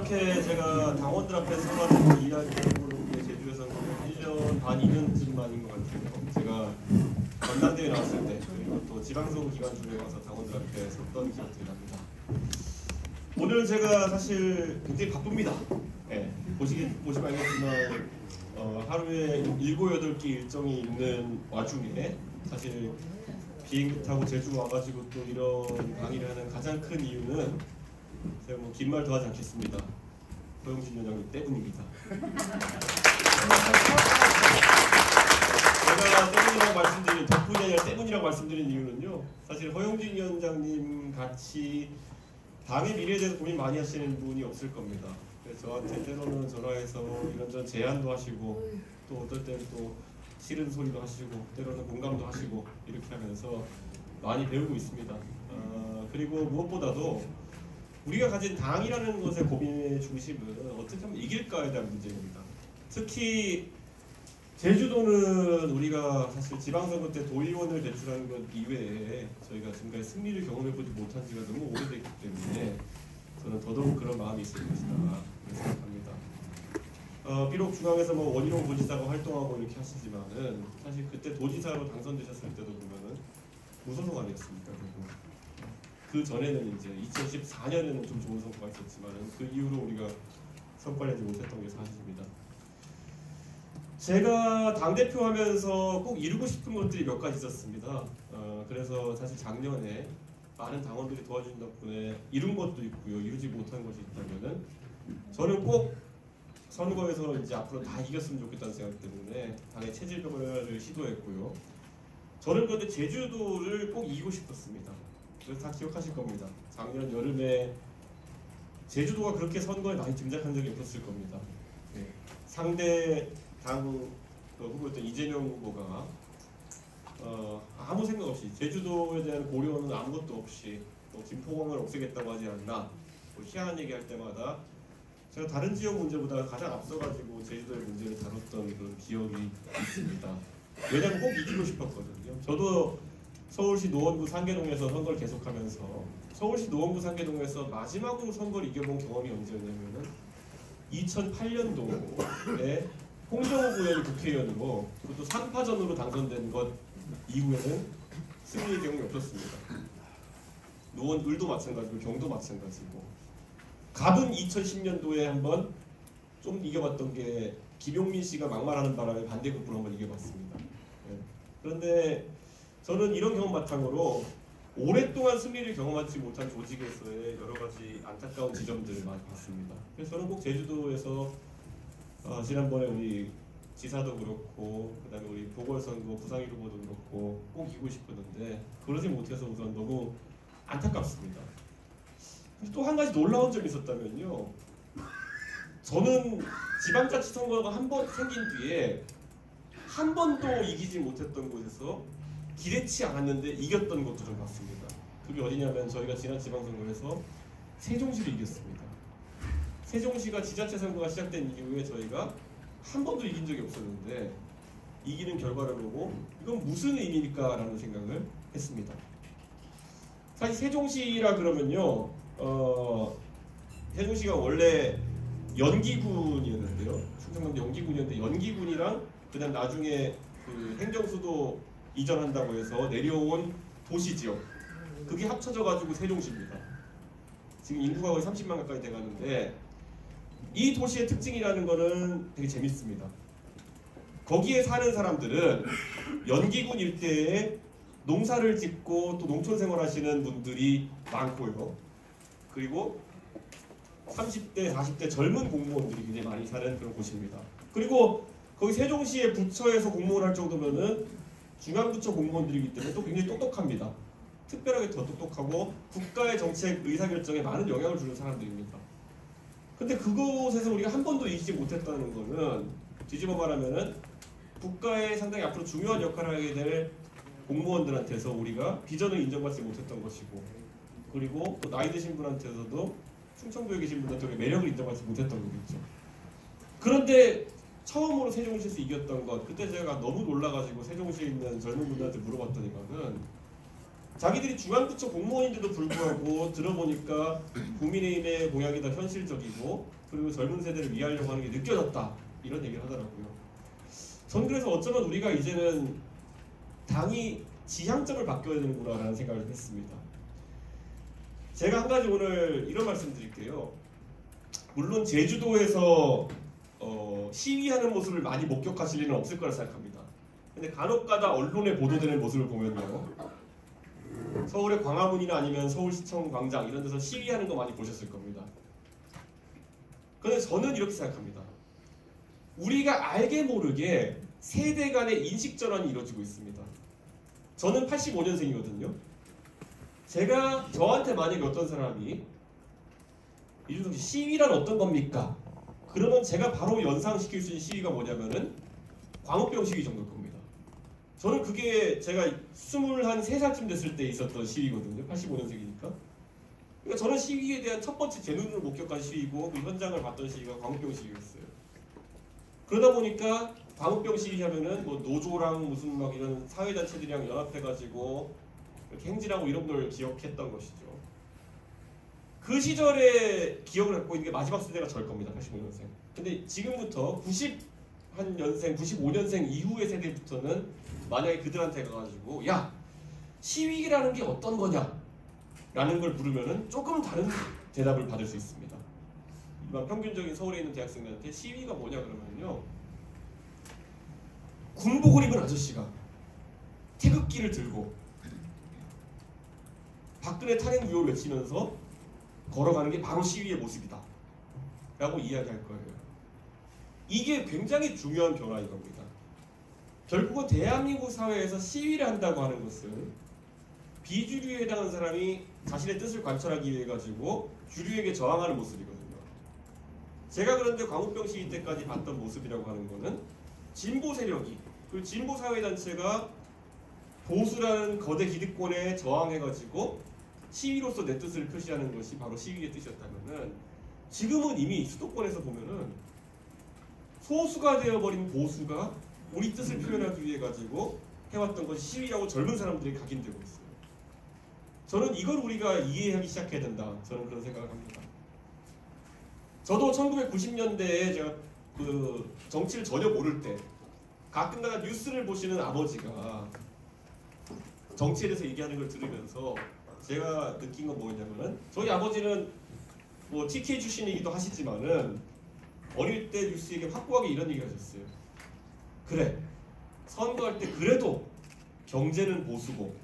이렇게 제가 당원들 앞에 서가지고 이야기해보는 게 제주에서는 1년 반, 2년쯤 만인 것 같아요. 제가 전당대회 나왔을 때 그리고 또 지방선거 기간 중에 와서 당원들 앞에 섰던 기억들이 납니다. 오늘 제가 사실 굉장히 바쁩니다. 네, 보시면 알겠지만 하루에 7, 8개 일정이 있는 와중에 사실 비행기 타고 제주 와가지고 또 이런 강의를 하는 가장 큰 이유는 제가 뭐 긴 말 더 하지 않겠습니다. 허용진 위원장님 때문입니다. 제가 때문이라고 말씀드린 덕분이 아니라 때문이라고 말씀드린 이유는요. 사실 허용진 위원장님 같이 당의 미래에 대해서 고민 많이 하시는 분이 없을 겁니다. 그래서 저한테 때로는 전화해서 이런저런 제안도 하시고 또 어떨 때는 또 싫은 소리도 하시고 때로는 공감도 하시고 이렇게 하면서 많이 배우고 있습니다. 그리고 무엇보다도 우리가 가진 당이라는 것의 고민의 중심은 어떻게 하면 이길까에 대한 문제입니다. 특히 제주도는 우리가 사실 지방선거 때 도의원을 배출하는 것 이외에 저희가 지금까지 승리를 경험해보지 못한 지가 너무 오래됐기 때문에 저는 더더욱 그런 마음이 있을 것이다 생각합니다. 비록 중앙에서 뭐 원희룡 도지사가 활동하고 이렇게 하시지만은 사실 그때 도지사로 당선되셨을 때도 보면은 무소속 아니었습니까? 그 전에는 이제 2014년에는 좀 좋은 성과가 있었지만은 그 이후로 우리가 성과를 내지 못했던 게 사실입니다. 제가 당대표 하면서 꼭 이루고 싶은 것들이 몇 가지 있었습니다. 그래서 사실 작년에 많은 당원들이 도와준 덕분에 이룬 것도 있고요. 이루지 못한 것이 있다면은 저는 꼭 선거에서 이제 앞으로 다 이겼으면 좋겠다는 생각 때문에 당의 체질 변화를 시도했고요. 저는 그런데 제주도를 꼭 이기고 싶었습니다. 그래서 다 기억하실 겁니다. 작년 여름에 제주도가 그렇게 선거에 많이 등장한 적이 없었을 겁니다. 네. 상대 당 후보였던 이재명 후보가 아무 생각 없이 제주도에 대한 고려는 아무것도 없이 또 김포공항을 없애겠다고 하지 않나 뭐 희한한 얘기할 때마다 제가 다른 지역 문제보다 가장 앞서가지고 제주도의 문제를 다뤘던 그런 기억이 있습니다. 왜냐하면 꼭 이기고 싶었거든요. 저도 서울시 노원구 상계동에서 선거를 계속하면서 서울시 노원구 상계동에서 마지막으로 선거를 이겨본 경험이 언제였냐면은 2008년도에 홍정욱 의원이 국회의원으로 그것도 3파전으로 당선된 것 이후에는 승리의 경험이 없었습니다. 노원을도 마찬가지고 경도 마찬가지고 갑은 2010년도에 한번 좀 이겨봤던 게 김용민 씨가 막말하는 바람에 반대급부로 한번 이겨봤습니다. 네. 그런데 저는 이런 경험 바탕으로 오랫동안 승리를 경험하지 못한 조직에서의 여러 가지 안타까운 지점들을 많이 봤습니다. 그래서 저는 꼭 제주도에서 지난번에 우리 지사도 그렇고 그다음에 우리 보궐선거 부상일 후보도 그렇고 꼭 이기고 싶었는데 그러지 못해서 우선 너무 안타깝습니다. 또 한 가지 놀라운 점이 있었다면요. 저는 지방자치 선거가 한 번 생긴 뒤에 한 번도 이기지 못했던 곳에서 기대치 않았는데 이겼던 것도 좀 봤습니다. 그게 어디냐면 저희가 지난 지방선거에서 세종시를 이겼습니다. 세종시가 지자체 선거가 시작된 이후에 저희가 한 번도 이긴 적이 없었는데 이기는 결과를 보고 이건 무슨 의미일까 라는 생각을 했습니다. 사실 세종시라 그러면요 세종시가 원래 연기군이었는데요. 충청남도 연기군이었는데 연기군이랑 그다음 나중에 그 행정수도 이전한다고 해서 내려온 도시지역 그게 합쳐져 가지고 세종시입니다. 지금 인구가 거의 30만 가까이 돼가는데 이 도시의 특징이라는 거는 되게 재밌습니다. 거기에 사는 사람들은 연기군 일대에 농사를 짓고 또 농촌 생활하시는 분들이 많고요. 그리고 30대, 40대 젊은 공무원들이 굉장히 많이 사는 그런 곳입니다. 그리고 거기 세종시의 부처에서 공무원을 할 정도면은 중앙부처 공무원들이기 때문에 또 굉장히 똑똑합니다. 특별하게 더 똑똑하고 국가의 정책 의사결정에 많은 영향을 주는 사람들입니다. 근데 그곳에서 우리가 한 번도 이기지 못했다는 거는 뒤집어 말하면은 국가에 상당히 앞으로 중요한 역할을 하게 될 공무원들한테서 우리가 비전을 인정받지 못했던 것이고 그리고 또 나이 드신 분한테서도 충청도에 계신 분한테 매력을 인정받지 못했던 거겠죠. 그런데 처음으로 세종시에서 이겼던 것 그때 제가 너무 놀라가지고 세종시에 있는 젊은 분들한테 물어봤더니만은 자기들이 중앙부처 공무원인데도 불구하고 들어보니까 국민의힘의 공약이 더 현실적이고 그리고 젊은 세대를 위하려고 하는 게 느껴졌다 이런 얘기를 하더라고요. 전 그래서 어쩌면 우리가 이제는 당이 지향점을 바뀌어야 되는구나 라는 생각을 했습니다. 제가 한 가지 오늘 이런 말씀 드릴게요. 물론 제주도에서 시위하는 모습을 많이 목격하실 일은 없을 거라 생각합니다. 근데 간혹가다 언론에 보도되는 모습을 보면요, 서울의 광화문이나 아니면 서울시청 광장 이런 데서 시위하는 거 많이 보셨을 겁니다. 그런데 저는 이렇게 생각합니다. 우리가 알게 모르게 세대 간의 인식 전환이 이루어지고 있습니다. 저는 85년생이거든요. 저한테 만약에 어떤 사람이 이준석 씨 시위란 어떤 겁니까? 그러면 제가 바로 연상시킬 수 있는 시위가 뭐냐면은 광우병 시위 정도일 겁니다. 저는 그게 제가 23살쯤 됐을 때 있었던 시위거든요. 85년생이니까. 그러니까 저는 시위에 대한 첫 번째 제 눈으로 목격한 시위고 그 현장을 봤던 시위가 광우병 시위였어요. 그러다 보니까 광우병 시위 하면은 뭐 노조랑 무슨 막 이런 사회단체들이랑 연합해가지고 이렇게 행진하고 이런 걸 기억했던 것이죠. 그 시절의 기억을 갖고 있는 게 마지막 세대가 저일 겁니다. 85년생. 근데 지금부터 90년생, 95년생 이후의 세대부터는 만약에 그들한테 가가지고 야! 시위라는 게 어떤 거냐? 라는 걸 물으면은 조금 다른 대답을 받을 수 있습니다. 일반 평균적인 서울에 있는 대학생들한테 시위가 뭐냐 그러면요, 군복을 입은 아저씨가 태극기를 들고 박근혜 탄핵 유효를 외치면서 걸어가는 게 바로 시위의 모습이다 라고 이야기할 거예요. 이게 굉장히 중요한 변화인 겁니다. 결국은 대한민국 사회에서 시위를 한다고 하는 것은 비주류에 해당하는 사람이 자신의 뜻을 관철하기 위해 가지고 주류에게 저항하는 모습이거든요. 제가 그런데 광우병 시위 때까지 봤던 모습이라고 하는 거는 진보 세력이, 그 진보 사회단체가 보수라는 거대 기득권에 저항해가지고 시위로서 내 뜻을 표시하는 것이 바로 시위의 뜻이었다면은, 지금은 이미 수도권에서 보면은 소수가 되어버린 보수가 우리 뜻을 표현하기 위해 가지고 해왔던 것이 시위라고 젊은 사람들이 각인되고 있어요. 저는 이걸 우리가 이해하기 시작해야 된다, 저는 그런 생각을 합니다. 저도 1990년대에 제가 그 정치를 전혀 모를 때 가끔가다 뉴스를 보시는 아버지가 정치에 대해서 얘기하는 걸 들으면서 제가 느낀 건 뭐였냐면은, 저희 아버지는 뭐 TK 출신이기도 하시지만은 어릴 때 뉴스에게 확고하게 이런 얘기 하셨어요. 그래, 선거할 때 그래도 경제는 보수고,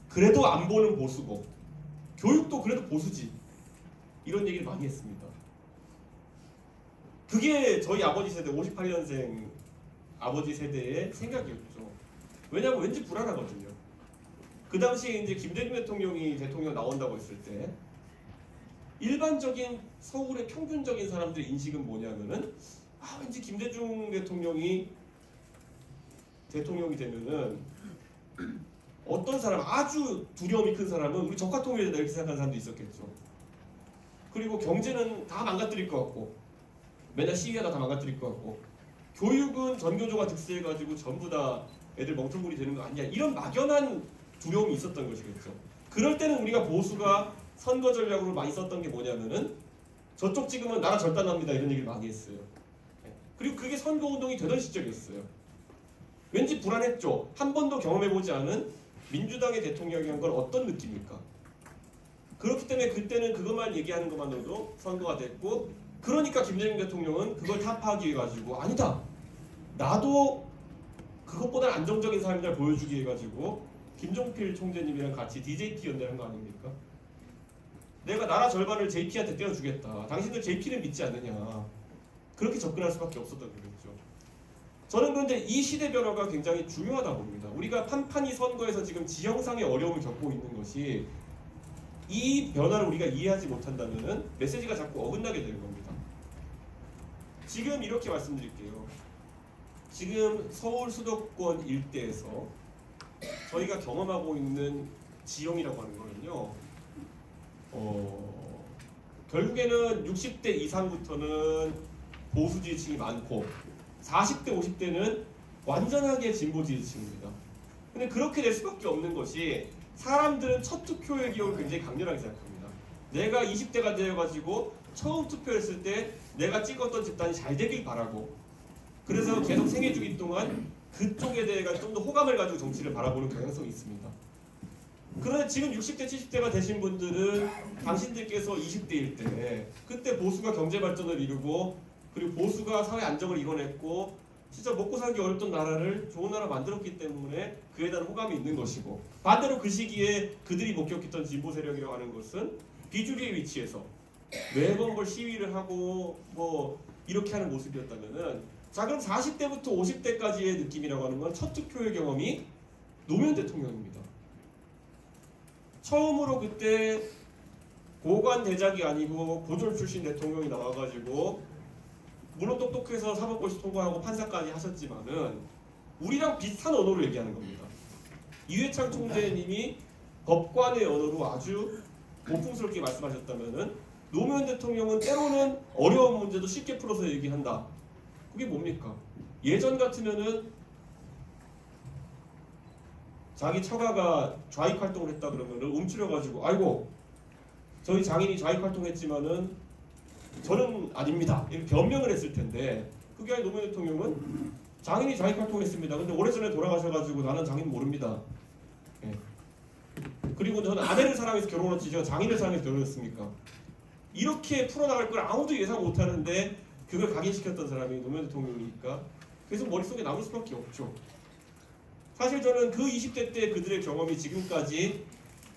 그래도 안보는 보수고, 교육도 그래도 보수지, 이런 얘기를 많이 했습니다. 그게 저희 아버지 세대, 58년생 아버지 세대의 생각이었죠. 왜냐하면 왠지 불안하거든요. 그 당시에 이제 김대중 대통령이 대통령 나온다고 했을 때 일반적인 서울의 평균적인 사람들의 인식은 뭐냐면은, 왠지 김대중 대통령이 대통령이 되면은 어떤 사람, 아주 두려움이 큰 사람은 우리 적화통일이다 이렇게 생각하는 사람도 있었겠죠. 그리고 경제는 다 망가뜨릴 것 같고, 맨날 시위하다 다 망가뜨릴 것 같고, 교육은 전교조가 득세해가지고 전부 다 애들 멍텅구리 되는 거 아니냐, 이런 막연한 두려움이 있었던 것이겠죠. 그럴 때는 우리가 보수가 선거 전략으로 많이 썼던 게 뭐냐면은, 저쪽 찍으면 나라 절단합니다 이런 얘기를 많이 했어요. 그리고 그게 선거운동이 되던 시절이었어요. 왠지 불안했죠. 한 번도 경험해보지 않은 민주당의 대통령이 한 건 어떤 느낌일까. 그렇기 때문에 그때는 그것만 얘기하는 것만으로도 선거가 됐고, 그러니까 김대중 대통령은 그걸 타파하기 위해 가지고, 아니다, 나도 그것보다 안정적인 삶을 보여주기 위해 가지고 김종필 총재님이랑 같이 DJT 연대를 한 거 아닙니까? 내가 나라 절반을 JP한테 떼어주겠다, 당신들 JP는 믿지 않느냐, 그렇게 접근할 수밖에 없었던 거겠죠. 저는 그런데 이 시대 변화가 굉장히 중요하다고 봅니다. 우리가 판판이 선거에서 지금 지형상의 어려움을 겪고 있는 것이, 이 변화를 우리가 이해하지 못한다면 메시지가 자꾸 어긋나게 되는 겁니다. 지금 이렇게 말씀드릴게요. 지금 서울 수도권 일대에서 저희가 경험하고 있는 지형이라고 하는 거는요, 결국에는 60대 이상부터는 보수 지지층이 많고 40대, 50대는 완전하게 진보 지지층입니다. 근데 그렇게 될 수밖에 없는 것이, 사람들은 첫 투표의 기억을 굉장히 강렬하게 생각합니다. 내가 20대가 되어가지고 처음 투표했을 때 내가 찍었던 집단이 잘 되길 바라고, 그래서 계속 생애 주기 동안 그쪽에 대해 좀 더 호감을 가지고 정치를 바라보는 경향성이 있습니다. 그런데 지금 60대, 70대가 되신 분들은 당신들께서 20대일 때 그때 보수가 경제 발전을 이루고 그리고 보수가 사회 안정을 이뤄냈고 진짜 먹고 살기 어렵던 나라를 좋은 나라 만들었기 때문에 그에 대한 호감이 있는 것이고, 반대로 그 시기에 그들이 목격했던 진보 세력이라고 하는 것은 비주류의 위치에서 매번 뭘 시위를 하고 뭐 이렇게 하는 모습이었다면은, 자 그럼 40대부터 50대까지의 느낌이라고 하는 건 첫 투표의 경험이 노무현 대통령입니다. 처음으로 그때 고관 대작이 아니고 고졸 출신 대통령이 나와가지고 물론 똑똑해서 사법고시 통과하고 판사까지 하셨지만은 우리랑 비슷한 언어로 얘기하는 겁니다. 이회창 총재님이 법관의 언어로 아주 고풍스럽게 말씀하셨다면은 노무현 대통령은 때로는 어려운 문제도 쉽게 풀어서 얘기한다. 그게 뭡니까? 예전 같으면은 자기 처가가 좌익 활동을 했다 그러면은 움츠려가지고 아이고 저희 장인이 좌익 활동했지만은 저는 아닙니다 이렇게 변명을 했을 텐데, 그게 아니라 노무현 대통령은 장인이 좌익 활동했습니다. 근데 오래전에 돌아가셔가지고 나는 장인 모릅니다. 예. 그리고 저는 아내를 사랑해서 결혼했지 제가 장인을 사랑해서 결혼했습니까? 이렇게 풀어나갈 걸 아무도 예상 못하는데 그걸 각인시켰던 사람이 노무현 대통령이니까 계속 머릿속에 남을 수밖에 없죠. 사실 저는 그 20대 때 그들의 경험이 지금까지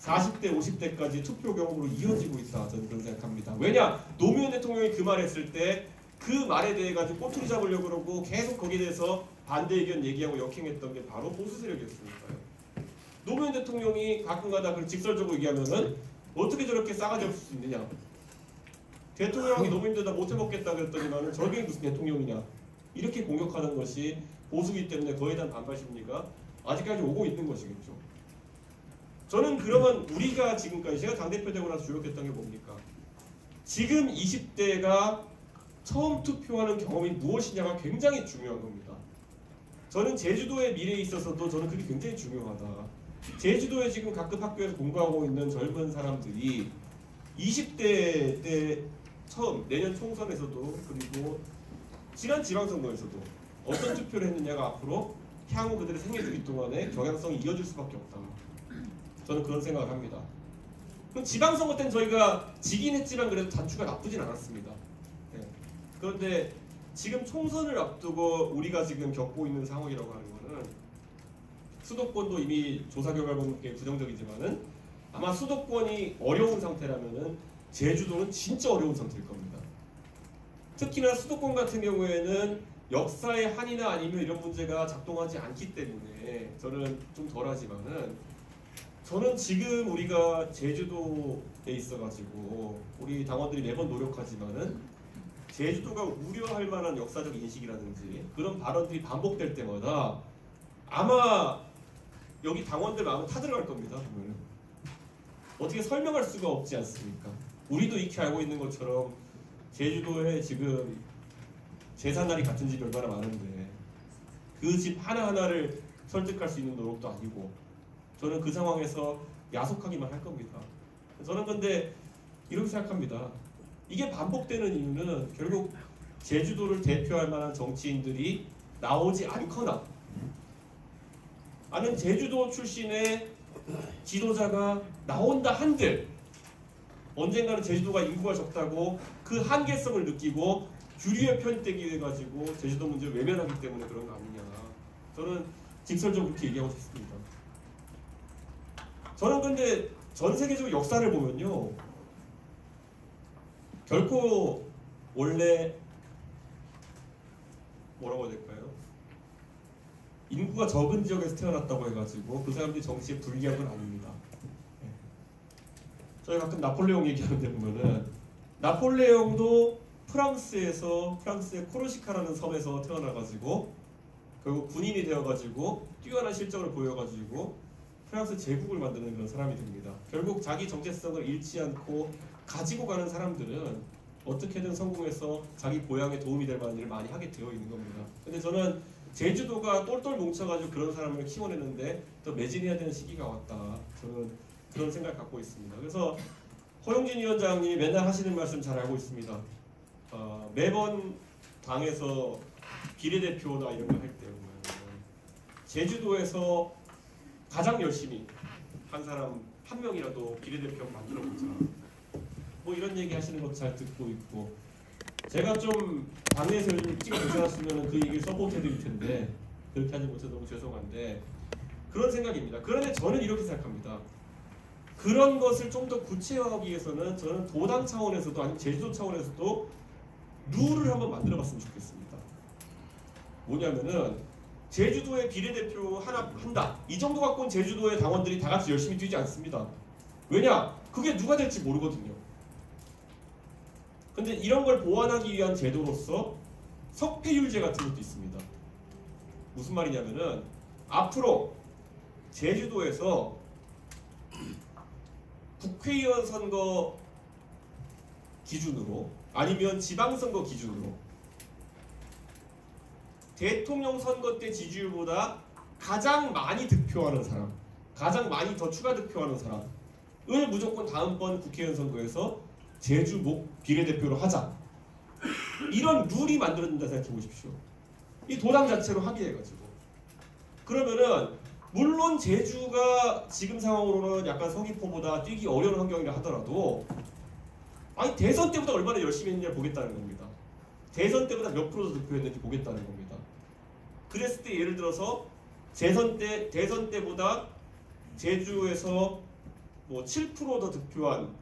40대, 50대까지 투표 경험으로 이어지고 있다. 저는 그런 생각합니다. 왜냐? 노무현 대통령이 그 말했을 때 그 말에 대해 가지고 꼬투리 잡으려고 그러고 계속 거기에 대해서 반대 의견 얘기하고 역행했던 게 바로 보수 세력이었으니까요. 노무현 대통령이 가끔가다 그렇게 직설적으로 얘기하면은 어떻게 저렇게 싸가지 없을 수 있느냐. 대통령이 너무 힘들다 못 해먹겠다 그랬더니만은 저게 무슨 대통령이냐. 이렇게 공격하는 것이 보수기 때문에 그에 대한 반발 심리가 아직까지 오고 있는 것이겠죠. 저는 그러면 우리가 지금까지 제가 당대표 되고 나서 주력했던 게 뭡니까? 지금 20대가 처음 투표하는 경험이 무엇이냐가 굉장히 중요한 겁니다. 저는 제주도의 미래에 있어서도 저는 그게 굉장히 중요하다. 제주도에 지금 각급 학교에서 공부하고 있는 젊은 사람들이 20대 때 처음 내년 총선에서도 그리고 지난 지방선거에서도 어떤 투표를 했느냐가 앞으로 향후 그들의 생애주기 동안에 경향성이 이어질 수밖에 없다. 저는 그런 생각을 합니다. 그럼 지방선거 때는 저희가 지긴 했지만 그래도 단추가 나쁘진 않았습니다. 네. 그런데 지금 총선을 앞두고 우리가 지금 겪고 있는 상황이라고 하는 거는 수도권도 이미 조사 결과 보면 꽤 부정적이지만은 아마 수도권이 어려운 상태라면은 제주도는 진짜 어려운 상태일 겁니다. 특히나 수도권 같은 경우에는 역사의 한이나 아니면 이런 문제가 작동하지 않기 때문에 저는 좀 덜하지만은 저는 지금 우리가 제주도에 있어가지고 우리 당원들이 매번 노력하지만은 제주도가 우려할 만한 역사적 인식이라든지 그런 발언들이 반복될 때마다 아마 여기 당원들 마음은 타들어갈 겁니다. 보면은. 어떻게 설명할 수가 없지 않습니까? 우리도 익히 알고 있는 것처럼 제주도에 지금 제사날이 같은 집이 얼마나 많은데 그 집 하나하나를 설득할 수 있는 노력도 아니고 저는 그 상황에서 야속하기만 할 겁니다. 저는 근데 이렇게 생각합니다. 이게 반복되는 이유는 결국 제주도를 대표할 만한 정치인들이 나오지 않거나 아니면 제주도 출신의 지도자가 나온다 한들 언젠가는 제주도가 인구가 적다고 그 한계성을 느끼고 주류에 편입되기 위해 가지고 제주도 문제를 외면하기 때문에 그런 거 아니냐. 저는 직설적으로 그렇게 얘기하고 싶습니다. 저는 근데 전 세계적으로 역사를 보면요. 결코 원래 뭐라고 해야 될까요? 인구가 적은 지역에서 태어났다고 해가지고 그 사람들이 정치에 불리한 건 아닙니다. 네. 저희 가끔 나폴레옹 얘기하는데 보면은 나폴레옹도 프랑스의 코르시카라는 섬에서 태어나가지고 결국 군인이 되어가지고 뛰어난 실적을 보여가지고 프랑스 제국을 만드는 그런 사람이 됩니다. 결국 자기 정체성을 잃지 않고 가지고 가는 사람들은 어떻게든 성공해서 자기 고향에 도움이 될 만한 일을 많이 하게 되어 있는 겁니다. 근데 저는 제주도가 똘똘 뭉쳐가지고 그런 사람을 키워내는데 또 매진해야 되는 시기가 왔다. 저는 그런 생각 갖고 있습니다. 그래서 허용진 위원장님이 맨날 하시는 말씀 잘 알고 있습니다. 매번 당에서 비례대표나 이런 거 할 때 제주도에서 가장 열심히 한 사람 한 명이라도 비례대표 만들어보자. 뭐 이런 얘기 하시는 것도 잘 듣고 있고, 제가 좀 당내에서 요즘 찍어 괜찮았으면 그 얘기를 서포트해드릴 텐데 그렇게 하지 못해서 너무 죄송한데 그런 생각입니다. 그런데 저는 이렇게 생각합니다. 그런 것을 좀 더 구체화하기 위해서는 저는 도당 차원에서도 아니면 제주도 차원에서도 룰을 한번 만들어봤으면 좋겠습니다. 뭐냐면은 제주도의 비례대표 하나 한다. 이 정도 갖고는 제주도의 당원들이 다 같이 열심히 뛰지 않습니다. 왜냐? 그게 누가 될지 모르거든요. 근데 이런 걸 보완하기 위한 제도로서 석패율제 같은 것도 있습니다. 무슨 말이냐면은 앞으로 제주도에서 국회의원 선거 기준으로 아니면 지방선거 기준으로 대통령 선거 때 지지율보다 가장 많이 득표하는 사람, 가장 많이 더 추가 득표하는 사람을 무조건 다음번 국회의원 선거에서 제주 목 비례대표로 하자. 이런 룰이 만들어진다 생각해 보십시오. 이 도당 자체로 합의해가지고. 그러면은 물론 제주가 지금 상황으로는 약간 서귀포보다 뛰기 어려운 환경이라 하더라도 아니 대선 때보다 얼마나 열심히 했느냐 보겠다는 겁니다. 대선 때보다 몇 프로 더 득표했는지 보겠다는 겁니다. 그랬을 때 예를 들어서 대선 때보다 제주에서 뭐 7% 더 득표한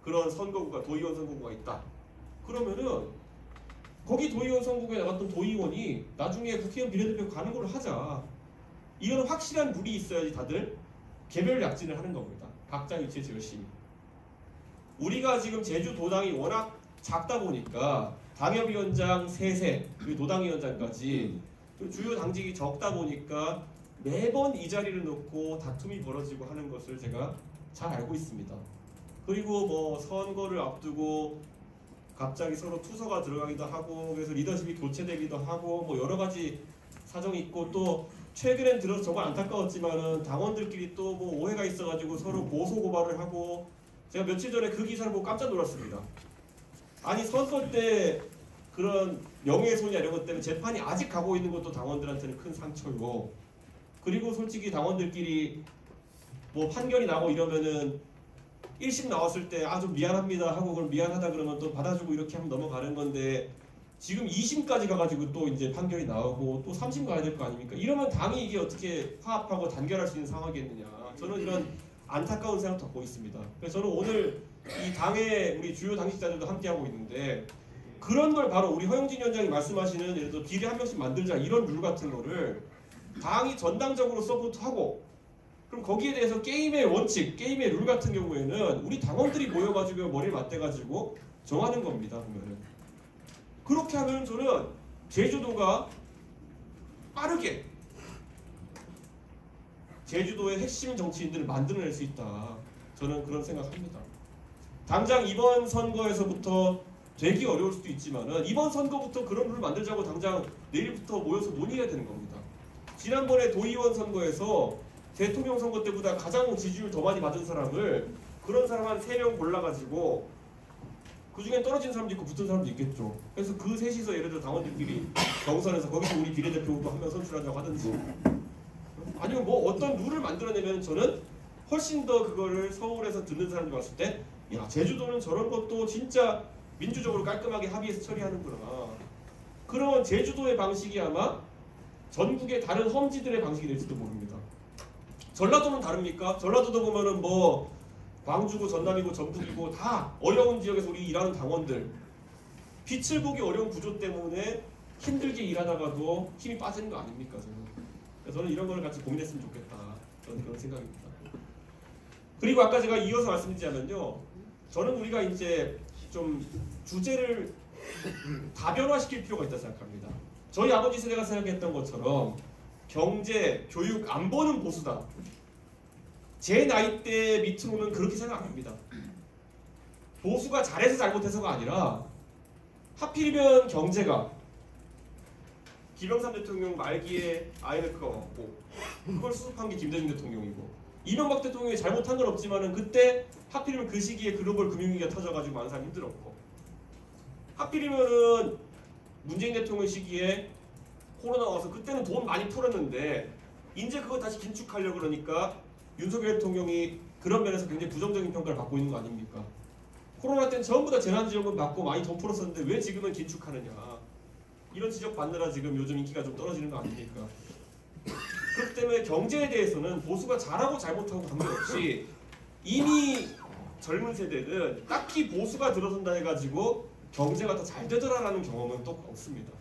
그런 선거구가 도의원 선거구가 있다. 그러면은 거기 도의원 선거구에 나갔던 도의원이 나중에 국회의원 비례대표 가는 걸로 하자. 이건 확실한 룰이 있어야지 다들 개별 약진을 하는 겁니다. 각자 위치에서 열심히. 우리가 지금 제주 도당이 워낙 작다 보니까 당협위원장 3세, 그리고 도당위원장까지 주요 당직이 적다 보니까 매번 이 자리를 놓고 다툼이 벌어지고 하는 것을 제가 잘 알고 있습니다. 그리고 뭐 선거를 앞두고 갑자기 서로 투서가 들어가기도 하고 그래서 리더십이 교체되기도 하고 뭐 여러 가지 사정이 있고 또 최근엔 들어서 정말 안타까웠지만은 당원들끼리 또 뭐 오해가 있어가지고 서로 고소 고발을 하고 제가 며칠 전에 그 기사를 보고 깜짝 놀랐습니다. 아니 선거 때 그런 명예훼손이나 이런 것 때문에 재판이 아직 가고 있는 것도 당원들한테는 큰 상처고 그리고 솔직히 당원들끼리 뭐 판결이 나고 이러면은 1심 나왔을 때 아 좀 미안합니다 하고 그럼 미안하다 그러면 또 받아주고 이렇게 하면 넘어가는 건데 지금 2심까지 가가지고 또 이제 판결이 나오고 또 3심 가야 될 거 아닙니까? 이러면 당이 이게 어떻게 화합하고 단결할 수 있는 상황이겠느냐. 저는 이런 안타까운 생각 갖고 있습니다. 그래서 저는 오늘 이 당의 우리 주요 당직자들도 함께하고 있는데 그런 걸 바로 우리 허용진 위원장이 말씀하시는 예를 들어 비례 한 명씩 만들자 이런 룰 같은 거를 당이 전당적으로 서포트하고 그럼 거기에 대해서 게임의 원칙, 게임의 룰 같은 경우에는 우리 당원들이 모여가지고 머리를 맞대가지고 정하는 겁니다. 보면은. 그렇게 하면 저는 제주도가 빠르게 제주도의 핵심 정치인들을 만들어낼 수 있다. 저는 그런 생각합니다. 당장 이번 선거에서부터 되기 어려울 수도 있지만은 이번 선거부터 그런 룰을 만들자고 당장 내일부터 모여서 논의해야 되는 겁니다. 지난번에 도의원 선거에서 대통령 선거 때보다 가장 지지율 더 많이 받은 사람을 그런 사람 한 3명 골라가지고 그 중에 떨어진 사람도 있고 붙은 사람도 있겠죠. 그래서 그 셋이서 예를 들어 당원들끼리 경선에서 거기서 우리 비례대표도 한 명 선출하자고 하든지 아니면 뭐 어떤 룰을 만들어내면 저는 훨씬 더 그거를 서울에서 듣는 사람들이 봤을 때 야 제주도는 저런 것도 진짜 민주적으로 깔끔하게 합의해서 처리하는구나. 그런 제주도의 방식이 아마 전국의 다른 험지들의 방식이 될지도 모릅니다. 전라도는 다릅니까? 전라도도 보면은 뭐 광주고 전남이고 전북이고 다 어려운 지역에서 우리 일하는 당원들 빛을 보기 어려운 구조 때문에 힘들게 일하다가도 힘이 빠지는 거 아닙니까? 저는 이런 거를 같이 고민했으면 좋겠다. 저는 그런 생각입니다. 그리고 아까 제가 이어서 말씀드리자면요. 저는 우리가 이제 좀 주제를 다변화시킬 필요가 있다고 생각합니다. 저희 아버지 세대가 생각했던 것처럼 경제, 교육, 안보는 보수다. 제 나이 대 밑으로는 그렇게 생각 안 합니다. 보수가 잘해서 잘못해서가 아니라 하필이면 경제가 김영삼 대통령 말기에 IMF가 왔고 그걸 수습한 게 김대중 대통령이고 이명박 대통령이 잘못한 건 없지만은 그때 하필이면 그 시기에 글로벌 금융위기가 터져가지고 많은 사람이 힘들었고 하필이면은 문재인 대통령 시기에 코로나 와서 그때는 돈 많이 풀었는데 이제 그거 다시 긴축하려고 그러니까 윤석열 대통령이 그런 면에서 굉장히 부정적인 평가를 받고 있는 거 아닙니까? 코로나 때는 전부 다 재난지원금 받고 많이 돈 풀었었는데 왜 지금은 긴축하느냐 이런 지적 받느라 지금 요즘 인기가 좀 떨어지는 거 아닙니까? 그렇기 때문에 경제에 대해서는 보수가 잘하고 잘못하고 관계없이 이미 젊은 세대는 딱히 보수가 들어선다 해가지고 경제가 더 잘 되더라라는 경험은 또 없습니다.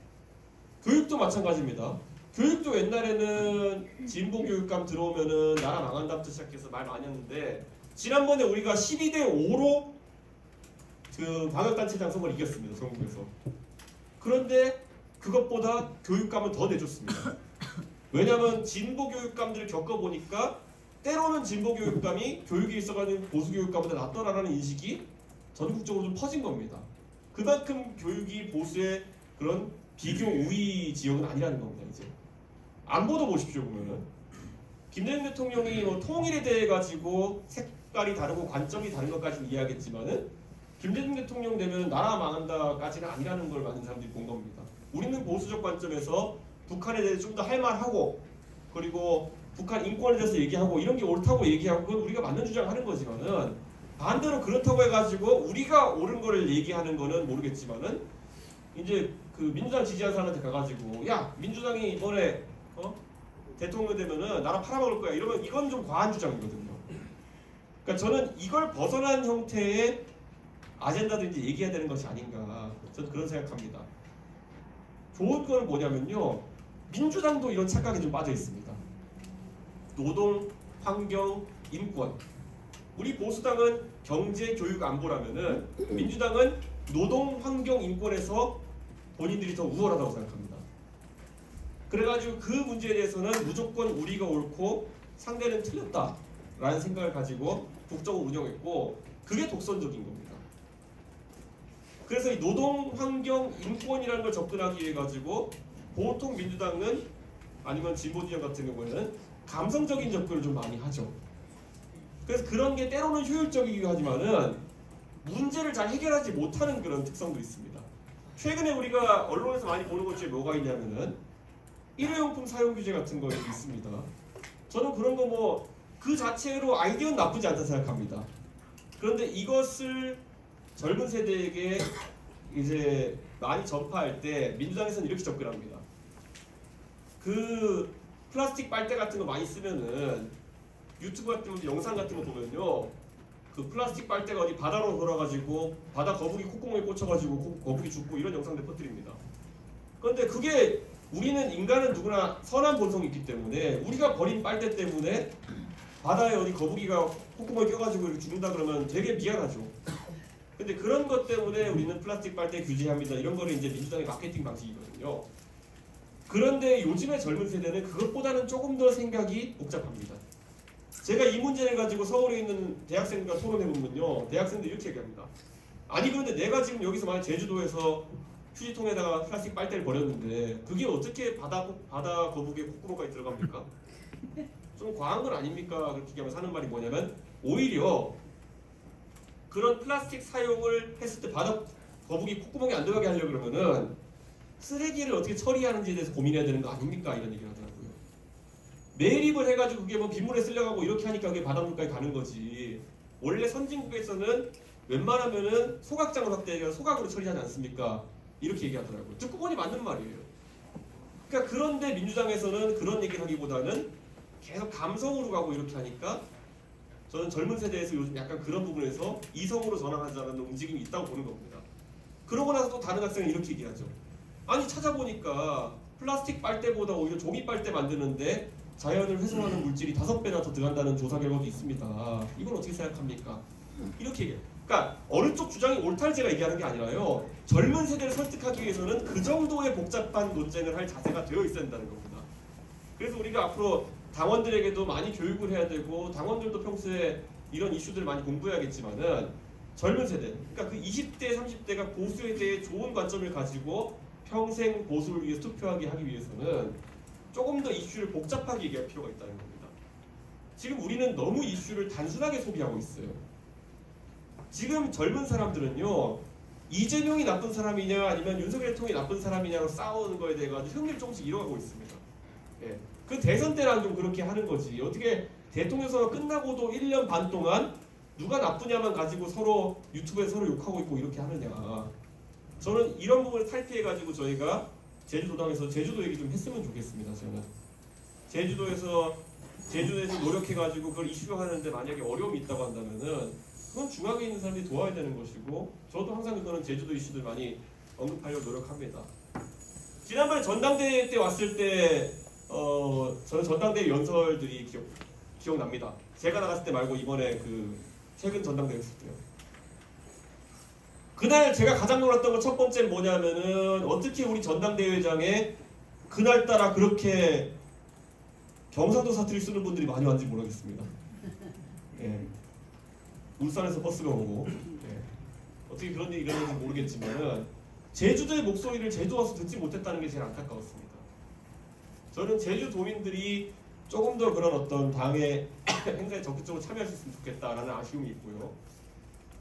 교육도 마찬가지입니다. 교육도 옛날에는 진보 교육감 들어오면은 나라 망한다부터 시작해서 말 많이 했는데 지난번에 우리가 12대 5로 그 광역단체장 선거를 이겼습니다. 전국에서. 그런데 그것보다 교육감은 더 내줬습니다. 왜냐하면 진보 교육감들을 겪어보니까 때로는 진보 교육감이 교육에 있어가는 보수 교육감보다 낫더라라는 인식이 전국적으로 좀 퍼진 겁니다. 그만큼 교육이 보수의 그런 비교 우위 지역은 아니라는 겁니다. 이제 안보도 보십시오. 보면은 김대중 대통령이 뭐 통일에 대해 가지고 색깔이 다르고 관점이 다른 것까지는 이해하겠지만은 김대중 대통령 되면 나라 망한다까지는 아니라는 걸 많은 사람들이 본 겁니다. 우리는 보수적 관점에서 북한에 대해 좀 더 할 말하고 그리고 북한 인권에 대해서 얘기하고 이런 게 옳다고 얘기하고 그건 우리가 맞는 주장하는 거지만은 반대로 그렇다고 해가지고 우리가 옳은 거를 얘기하는 거는 모르겠지만은 이제 그 민주당 지지하는 사람한테 가가지고 야 민주당이 이번에 대통령 되면은 나라 팔아먹을 거야 이러면 이건 좀 과한 주장이거든요. 그러니까 저는 이걸 벗어난 형태의 아젠다도 이제 얘기해야 되는 것이 아닌가 저는 그런 생각합니다. 좋은 건 뭐냐면요 민주당도 이런 착각에 좀 빠져 있습니다. 노동, 환경, 인권. 우리 보수당은 경제, 교육, 안보라면은 민주당은 노동, 환경, 인권에서 본인들이 더 우월하다고 생각합니다. 그래가지고 그 문제에 대해서는 무조건 우리가 옳고 상대는 틀렸다라는 생각을 가지고 국정을 운영했고 그게 독선적인 겁니다. 그래서 이 노동, 환경, 인권이라는 걸 접근하기 위해 가지고 보통 민주당은 아니면 진보진영 같은 경우에는 감성적인 접근을 좀 많이 하죠. 그래서 그런 게 때로는 효율적이기도 하지만은 문제를 잘 해결하지 못하는 그런 특성도 있습니다. 최근에 우리가 언론에서 많이 보는 것 중에 뭐가 있냐면은 일회용품 사용 규제 같은 거 있습니다. 저는 그런 거 뭐 그 자체로 아이디어는 나쁘지 않다 생각합니다. 그런데 이것을 젊은 세대에게 이제 많이 전파할 때 민주당에서는 이렇게 접근합니다. 그 플라스틱 빨대 같은 거 많이 쓰면은 유튜브 같은 거 영상 같은 거 보면요 그 플라스틱 빨대가 어디 바다로 돌아가지고 바다 거북이 콧구멍에 꽂혀가지고 거북이 죽고 이런 영상들 퍼뜨립니다. 그런데 그게 우리는 인간은 누구나 선한 본성이 있기 때문에 우리가 버린 빨대 때문에 바다에 어디 거북이가 콧구멍에 껴가지고 이렇게 죽는다 그러면 되게 미안하죠. 근데 그런 것 때문에 우리는 플라스틱 빨대 규제합니다. 이런 거를 이제 민주당의 마케팅 방식이거든요. 그런데 요즘의 젊은 세대는 그것보다는 조금 더 생각이 복잡합니다. 제가 이 문제를 가지고 서울에 있는 대학생들과 토론해보면요. 대학생들이 이렇게 얘기합니다. 아니 그런데 내가 지금 여기서 만약 제주도에서 휴지통에다가 플라스틱 빨대를 버렸는데 그게 어떻게 바다 거북이의 콧구멍까지 들어갑니까? 좀 과한 건 아닙니까? 그렇게 얘기하면서 하는 말이 뭐냐면 오히려 그런 플라스틱 사용을 했을 때 바다 거북이 콧구멍에 안 들어가게 하려고 그러면은 쓰레기를 어떻게 처리하는지에 대해서 고민해야 되는 거 아닙니까? 이런 얘기를 하더라고요. 매립을 해가지고 그게 뭐 빗물에 쓸려가고 이렇게 하니까 그게 바닷물까지 가는 거지. 원래 선진국에서는 웬만하면은 소각장을 확대해서 소각으로 처리하지 않습니까? 이렇게 얘기하더라고요. 듣고 보니 맞는 말이에요. 그러니까 그런데 민주당에서는 그런 얘기를 하기보다는 계속 감성으로 가고 이렇게 하니까 저는 젊은 세대에서 요즘 약간 그런 부분에서 이성으로 전환하자는 움직임이 있다고 보는 겁니다. 그러고 나서 또 다른 학생은 이렇게 얘기하죠. 아니 찾아보니까 플라스틱 빨대보다 오히려 종이 빨대 만드는데 자연을 훼손하는 물질이 5배나 더 들어간다는 조사 결과도 있습니다. 이건 어떻게 생각합니까? 이렇게 얘기해요. 그러니까 어느 쪽 주장이 옳다를 제가 얘기하는 게 아니라요. 젊은 세대를 설득하기 위해서는 그 정도의 복잡한 논쟁을 할 자세가 되어 있어야 된다는 겁니다. 그래서 우리가 앞으로 당원들에게도 많이 교육을 해야 되고 당원들도 평소에 이런 이슈들을 많이 공부해야겠지만은 젊은 세대, 그러니까 그 20대, 30대가 보수에 대해 좋은 관점을 가지고 평생 보수를 위해서 투표하게 하기 위해서는 조금 더 이슈를 복잡하게 얘기할 필요가 있다는 겁니다. 지금 우리는 너무 이슈를 단순하게 소비하고 있어요. 지금 젊은 사람들은요, 이재명이 나쁜 사람이냐 아니면 윤석열 대통령이 나쁜 사람이냐로 싸우는 거에 대해 가지고 흥미를 조금씩 잃어가고 있습니다. 예. 그 대선 때랑 좀 그렇게 하는 거지. 어떻게 대통령 선거 끝나고도 1년 반 동안 누가 나쁘냐만 가지고 서로 유튜브에 서로 욕하고 있고 이렇게 하느냐. 저는 이런 부분을 탈피해가지고 저희가 제주도당에서 제주도 얘기 좀 했으면 좋겠습니다. 저는 제주도에서 노력해가지고 그걸 이슈화하는데 만약에 어려움이 있다고 한다면은 그건 중앙에 있는 사람들이 도와야 되는 것이고, 저도 항상 그거는 제주도 이슈들 많이 언급하려고 노력합니다. 지난번에 전당대회 때 왔을 때 저는 전당대회 연설들이 기억납니다. 제가 나갔을 때 말고 이번에 그 최근 전당대회 했을 때요. 그날 제가 가장 놀랐던 건 첫 번째는 뭐냐면은 어떻게 우리 전당대회장에 그날따라 그렇게 경상도 사투리 쓰는 분들이 많이 왔는지 모르겠습니다. 예. 울산에서 버스가 오고, 예. 어떻게 그런 일이 일어났는지 모르겠지만은 제주도의 목소리를 제주 와서 듣지 못했다는 게 제일 안타까웠습니다. 저는 제주도민들이 조금 더 그런 어떤 당의 행사에 적극적으로 참여할 수 있으면 좋겠다라는 아쉬움이 있고요.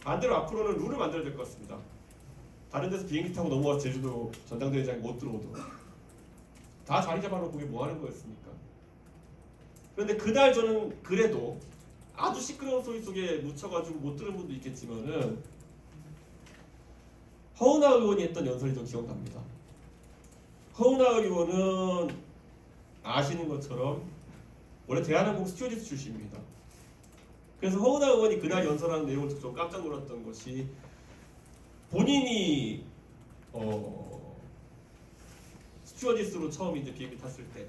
반대로 앞으로는 룰을 만들어야 될 것 같습니다. 다른 데서 비행기 타고 넘어와서 제주도 전당대회장에 못 들어오도록. 다 자리 잡아놓고 그게 뭐 하는 거였습니까? 그런데 그날 저는 그래도 아주 시끄러운 소리 속에 묻혀가지고 못 들은 분도 있겠지만은 허은하 의원이 했던 연설이 좀 기억납니다. 허은하 의원은 아시는 것처럼 원래 대한항공 스튜어디스 출신입니다. 그래서 허은하 의원이 그날 연설하는 내용을 듣고 좀 깜짝 놀랐던 것이, 본인이 스튜어디스로 처음 이제 비행기 탔을 때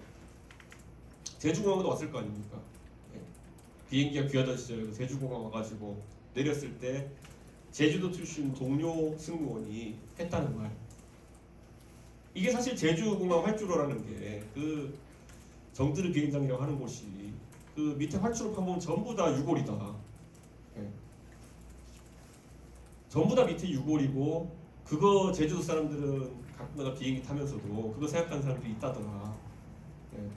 제주공항도 왔을 거 아닙니까? 예. 비행기가 귀하던 시절에 제주공항 와가지고 내렸을 때 제주도 출신 동료 승무원이 했다는 말. 이게 사실 제주공항 활주로라는 게 그 정뜨르 비행장이라고 하는 곳이 그 밑에 활주로 파보면 전부 다 유골이다. 예. 전부 다 밑에 유골이고, 그거 제주도 사람들은 가끔가다 비행기 타면서도 그거 생각하는 사람들이 있다더라. 예.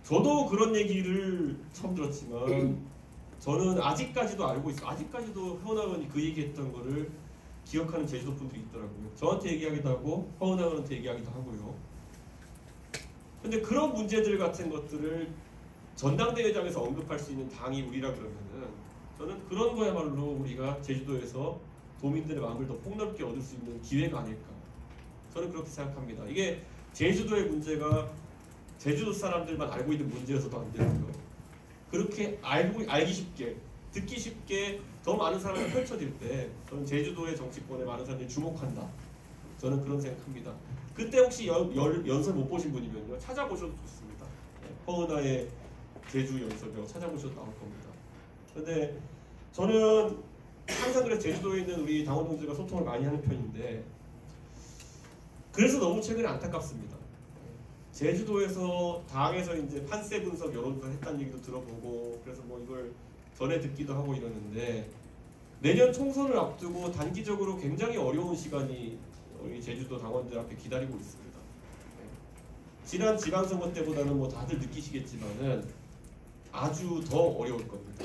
저도 그런 얘기를 처음 들었지만 저는 아직까지도 알고 있어요. 아직까지도 허은하 의원이 그 얘기했던 거를 기억하는 제주도 분들이 있더라고요. 저한테 얘기하기도 하고 허은하 의원한테 얘기하기도 하고요. 근데 그런 문제들 같은 것들을 전당대회장에서 언급할 수 있는 당이 우리라 그러면은, 저는 그런 거야말로 우리가 제주도에서 도민들의 마음을 더 폭넓게 얻을 수 있는 기회가 아닐까. 저는 그렇게 생각합니다. 이게 제주도의 문제가 제주도 사람들만 알고 있는 문제여서도 안 되고요. 그렇게 알기 쉽게, 듣기 쉽게 더 많은 사람이 펼쳐질 때 저는 제주도의 정치권에 많은 사람들이 주목한다. 저는 그런 생각합니다. 그때 혹시 연설 못 보신 분이면요, 찾아보셔도 좋습니다. 허은하의 제주 연설이라고 찾아보셔도 나올 겁니다. 그런데 저는 항상 그래서 제주도에 있는 우리 당원 동지들과 소통을 많이 하는 편인데, 그래서 너무 최근에 안타깝습니다. 제주도에서 당에서 이제 판세 분석 여론조사 했다는 얘기도 들어보고, 그래서 뭐 이걸 전해 듣기도 하고 이러는데, 내년 총선을 앞두고 단기적으로 굉장히 어려운 시간이 우리 제주도 당원들 앞에 기다리고 있습니다. 지난 지방선거 때보다는 뭐 다들 느끼시겠지만은 아주 더 어려울 겁니다.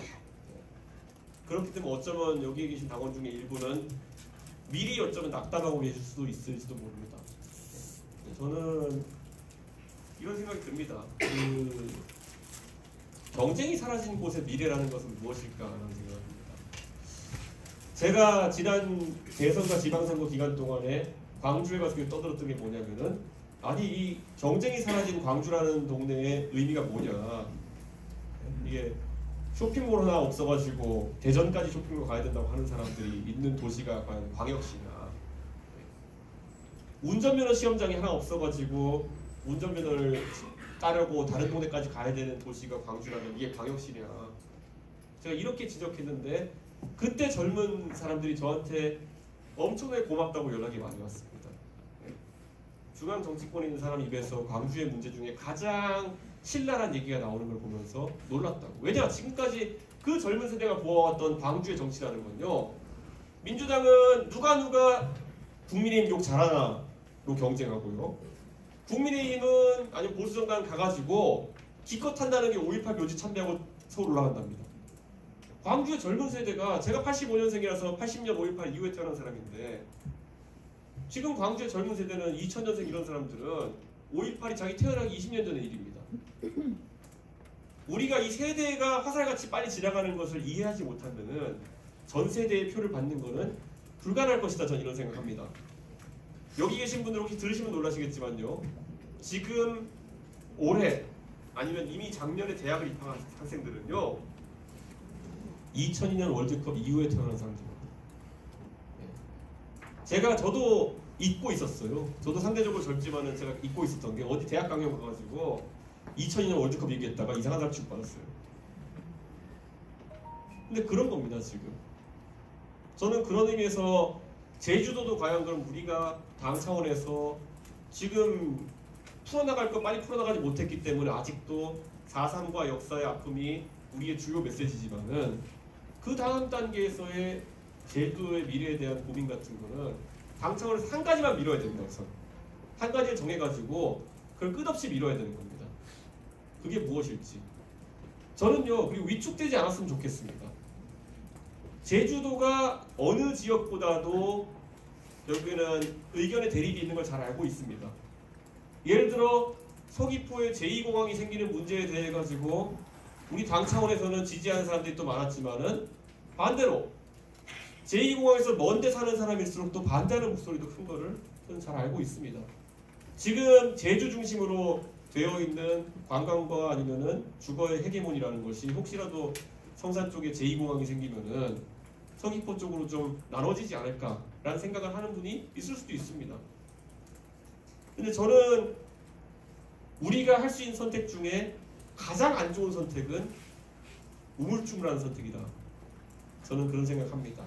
그렇기 때문에 어쩌면 여기에 계신 당원 중에 일부는 미리 어쩌면 낙담하고 계실 수도 있을지도 모릅니다. 저는 이런 생각이 듭니다. 그 경쟁이 사라진 곳의 미래라는 것은 무엇일까라는 생각을 합니다. 제가 지난 대선과 지방선거 기간 동안에 광주에 가서 떠들었던 게 뭐냐면은, 아니 이 경쟁이 사라진 광주라는 동네의 의미가 뭐냐, 이게 쇼핑몰 하나 없어가지고 대전까지 쇼핑몰 가야 된다고 하는 사람들이 있는 도시가 과연 광역시냐, 운전면허 시험장이 하나 없어가지고 운전면허를 따려고 다른 동네까지 가야 되는 도시가 광주라면 이게 광역시냐. 제가 이렇게 지적했는데 그때 젊은 사람들이 저한테 엄청나게 고맙다고 연락이 많이 왔습니다. 중앙 정치권에 있는 사람 입에서 광주의 문제 중에 가장 신랄한 얘기가 나오는 걸 보면서 놀랐다고. 왜냐? 지금까지 그 젊은 세대가 보아왔던 광주의 정치라는 건요, 민주당은 누가 국민의힘 욕 잘하나, 경쟁하고요. 국민의힘은 아니면 보수정당 가가지고 기껏 한다는 게 5.18 묘지 참배하고 서울 올라간답니다. 광주의 젊은 세대가 제가 85년생이라서 80년 5.18 이후에 태어난 사람인데 지금 광주의 젊은 세대는 2000년생 이런 사람들은 5.18이 자기 태어나기 20년 전의 일입니다. 우리가 이 세대가 화살같이 빨리 지나가는 것을 이해하지 못하면은 전 세대의 표를 받는 것은 불가능할 것이다. 저는 이런 생각합니다. 여기 계신 분들 혹시 들으시면 놀라시겠지만요. 지금 올해 아니면 이미 작년에 대학을 입학한 학생들은요. 2002년 월드컵 이후에 태어난 사람들입니다. 저도 잊고 있었어요. 저도 상대적으로 젊지만은 제가 잊고 있었던 게 어디 대학 강연 가가지고 2002년 월드컵 얘기했다가 이상한 사람 취급받았어요. 근데 그런 겁니다 지금. 저는 그런 의미에서 제주도도 과연 그럼 우리가 당 차원에서 지금 풀어나갈 거 빨리 풀어나가지 못했기 때문에 아직도 4.3과 역사의 아픔이 우리의 주요 메시지지만은 그 다음 단계에서의 제주도의 미래에 대한 고민 같은 거는 당 차원에서 한 가지만 밀어야 됩니다. 우선 한 가지를 정해가지고 그걸 끝없이 밀어야 되는 겁니다. 그게 무엇일지 저는요 그리고 위축되지 않았으면 좋겠습니다. 제주도가 어느 지역보다도 결국에는 의견의 대립이 있는 걸 잘 알고 있습니다. 예를 들어 서귀포에 제2공항이 생기는 문제에 대해 가지고 우리 당 차원에서는 지지하는 사람들이 또 많았지만은 반대로 제2공항에서 먼데 사는 사람일수록 또 반대하는 목소리도 큰 거를 저는 잘 알고 있습니다. 지금 제주 중심으로 되어 있는 관광과 아니면은 주거의 헤게몬이라는 것이 혹시라도 성산 쪽에 제2공항이 생기면은 서귀포 쪽으로 좀 나눠지지 않을까라는 생각을 하는 분이 있을 수도 있습니다. 근데 저는 우리가 할 수 있는 선택 중에 가장 안 좋은 선택은 우물쭈물하는 선택이다. 저는 그런 생각합니다.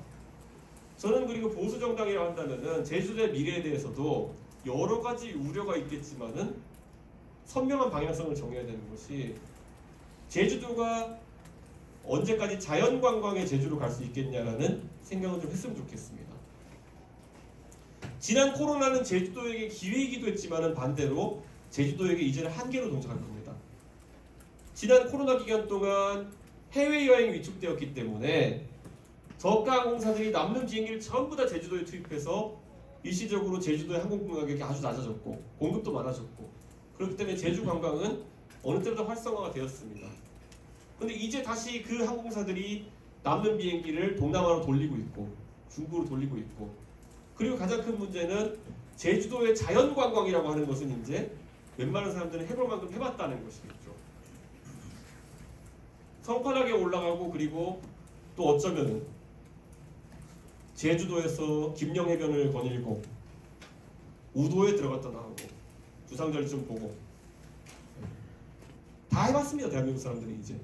저는 그리고 보수 정당이라고 한다면은 제주도의 미래에 대해서도 여러 가지 우려가 있겠지만은 선명한 방향성을 정해야 되는 것이 제주도가 언제까지 자연관광의 제주로 갈 수 있겠냐라는 생각을 좀 했으면 좋겠습니다. 지난 코로나는 제주도에게 기회이기도 했지만은 반대로 제주도에게 이제는 한계로 동작할 겁니다. 지난 코로나 기간 동안 해외여행이 위축되었기 때문에 저가 항공사들이 남는 비행기를 전부 다 제주도에 투입해서 일시적으로 제주도의 항공권 가격이 아주 낮아졌고 공급도 많아졌고 그렇기 때문에 제주 관광은 어느 때보다 활성화가 되었습니다. 그런데 이제 다시 그 항공사들이 남는 비행기를 동남아로 돌리고 있고 중국으로 돌리고 있고 그리고 가장 큰 문제는 제주도의 자연관광이라고 하는 것은 이제 웬만한 사람들은 해볼 만큼 해봤다는 것이겠죠. 성판하게 올라가고 그리고 또 어쩌면 제주도에서 김영해변을 거닐고 우도에 들어갔다 나오고 주상절 좀 보고 다 해봤습니다. 대한민국 사람들이 이제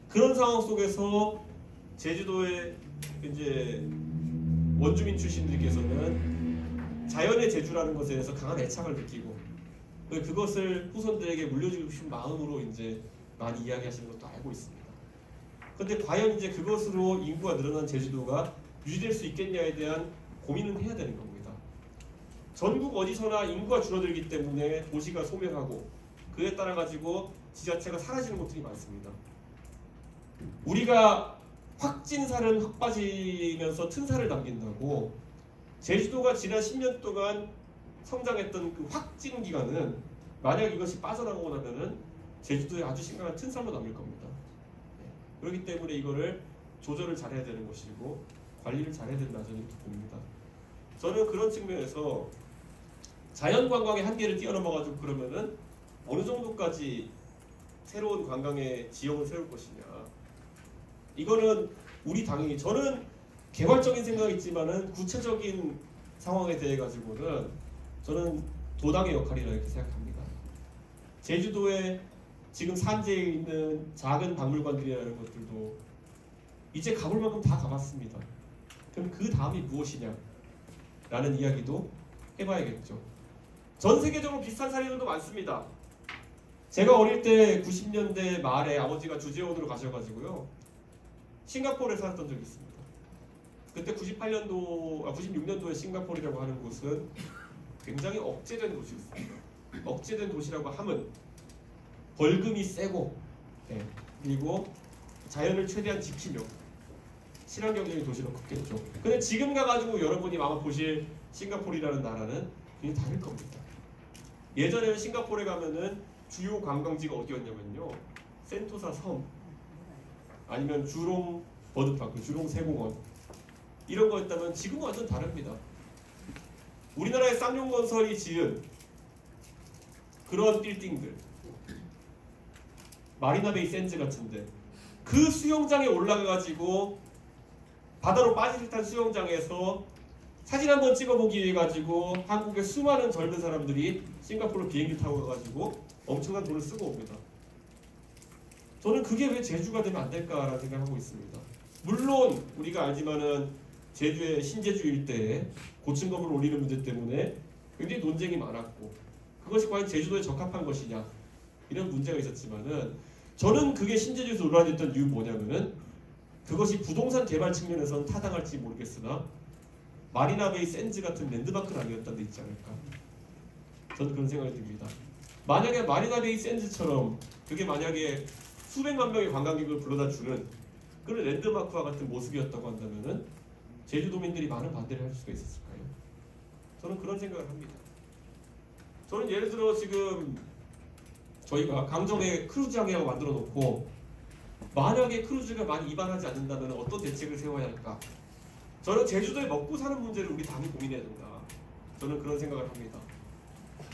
그런 상황 속에서 제주도의 이제 원주민 출신들께서는 자연의 제주라는 것에 대해서 강한 애착을 느끼고 그것을 후손들에게 물려주고 싶은 마음으로 이제 많이 이야기하시는 것도 알고 있습니다. 그런데 과연 이제 그것으로 인구가 늘어난 제주도가 유지될 수 있겠냐에 대한 고민은 해야 되는 겁니다. 전국 어디서나 인구가 줄어들기 때문에 도시가 소멸하고 그에 따라 가지고 지자체가 사라지는 곳들이 많습니다. 우리가 확진살은 확 빠지면서 튼살을 남긴다고 제주도가 지난 10년 동안 성장했던 그 확진 기간은 만약 이것이 빠져나가고 나면은 제주도에 아주 심각한 튼살로 남길 겁니다. 그렇기 때문에 이거를 조절을 잘해야 되는 것이고 관리를 잘해야 된다 저는 이렇게 봅니다. 저는 그런 측면에서 자연관광의 한계를 뛰어넘어가지고 그러면은 어느 정도까지 새로운 관광의 지형을 세울 것이냐. 이거는 우리 당이 저는 개발적인 생각이 있지만은 구체적인 상황에 대해 가지고는 저는 도당의 역할이라 이렇게 생각합니다. 제주도에 지금 산지에 있는 작은 박물관들이라는 것들도 이제 가볼 만큼 다 가봤습니다. 그럼 그 다음이 무엇이냐 라는 이야기도 해봐야겠죠. 전 세계적으로 비슷한 사례들도 많습니다. 제가 어릴 때 90년대 말에 아버지가 주재원으로 가셔가지고요 싱가포르에 살았던 적이 있습니다. 그때 96년도에 싱가포르라고 하는 곳은 굉장히 억제된 도시였습니다. 억제된 도시라고 하면 벌금이 세고, 예, 그리고 자연을 최대한 지키며 친환경적인 도시로 컸겠죠. 근데 지금 가가지고 여러분이 아마 보실 싱가포르라는 나라는 굉장히 다를 겁니다. 예전에는 싱가포르에 가면은 주요 관광지가 어디였냐면요, 센토사 섬, 아니면 주롱 버드파크, 주롱 세공원 이런 거였다면 지금은 완전 다릅니다. 우리나라의 쌍용건설이 지은 그런 빌딩들, 마리나베이 샌즈 같은데 그 수영장에 올라가가지고 바다로 빠질 듯한 수영장에서 사진 한번 찍어보기 위해 가지고 한국의 수많은 젊은 사람들이 싱가포르 비행기 타고 가가지고 엄청난 돈을 쓰고 옵니다. 저는 그게 왜 제주가 되면 안 될까라는 생각을 하고 있습니다. 물론 우리가 알지만은 제주의 신제주 일대에 고층 건물을 올리는 문제 때문에 굉장히 논쟁이 많았고, 그것이 과연 제주도에 적합한 것이냐 이런 문제가 있었지만은, 저는 그게 신제주에서 논란됐던 이유 뭐냐면은 그것이 부동산 개발 측면에서는 타당할지 모르겠으나 마리나베이 샌즈 같은 랜드마크는 아니었다는 데 있지 않을까, 저는 그런 생각이 듭니다. 만약에 마리나베이 샌즈처럼 그게 만약에 수백만 명의 관광객을 불러다 주는 그런 랜드마크와 같은 모습이었다고 한다면은 제주도민들이 많은 반대를 할 수가 있었을까요? 저는 그런 생각을 합니다. 저는 예를 들어 지금 저희가 강정에 크루즈항이라고 만들어 놓고 만약에 크루즈가 많이 입항하지 않는다면 어떤 대책을 세워야 할까? 저는 제주도에 먹고 사는 문제를 우리 당이 고민해야 된다, 저는 그런 생각을 합니다.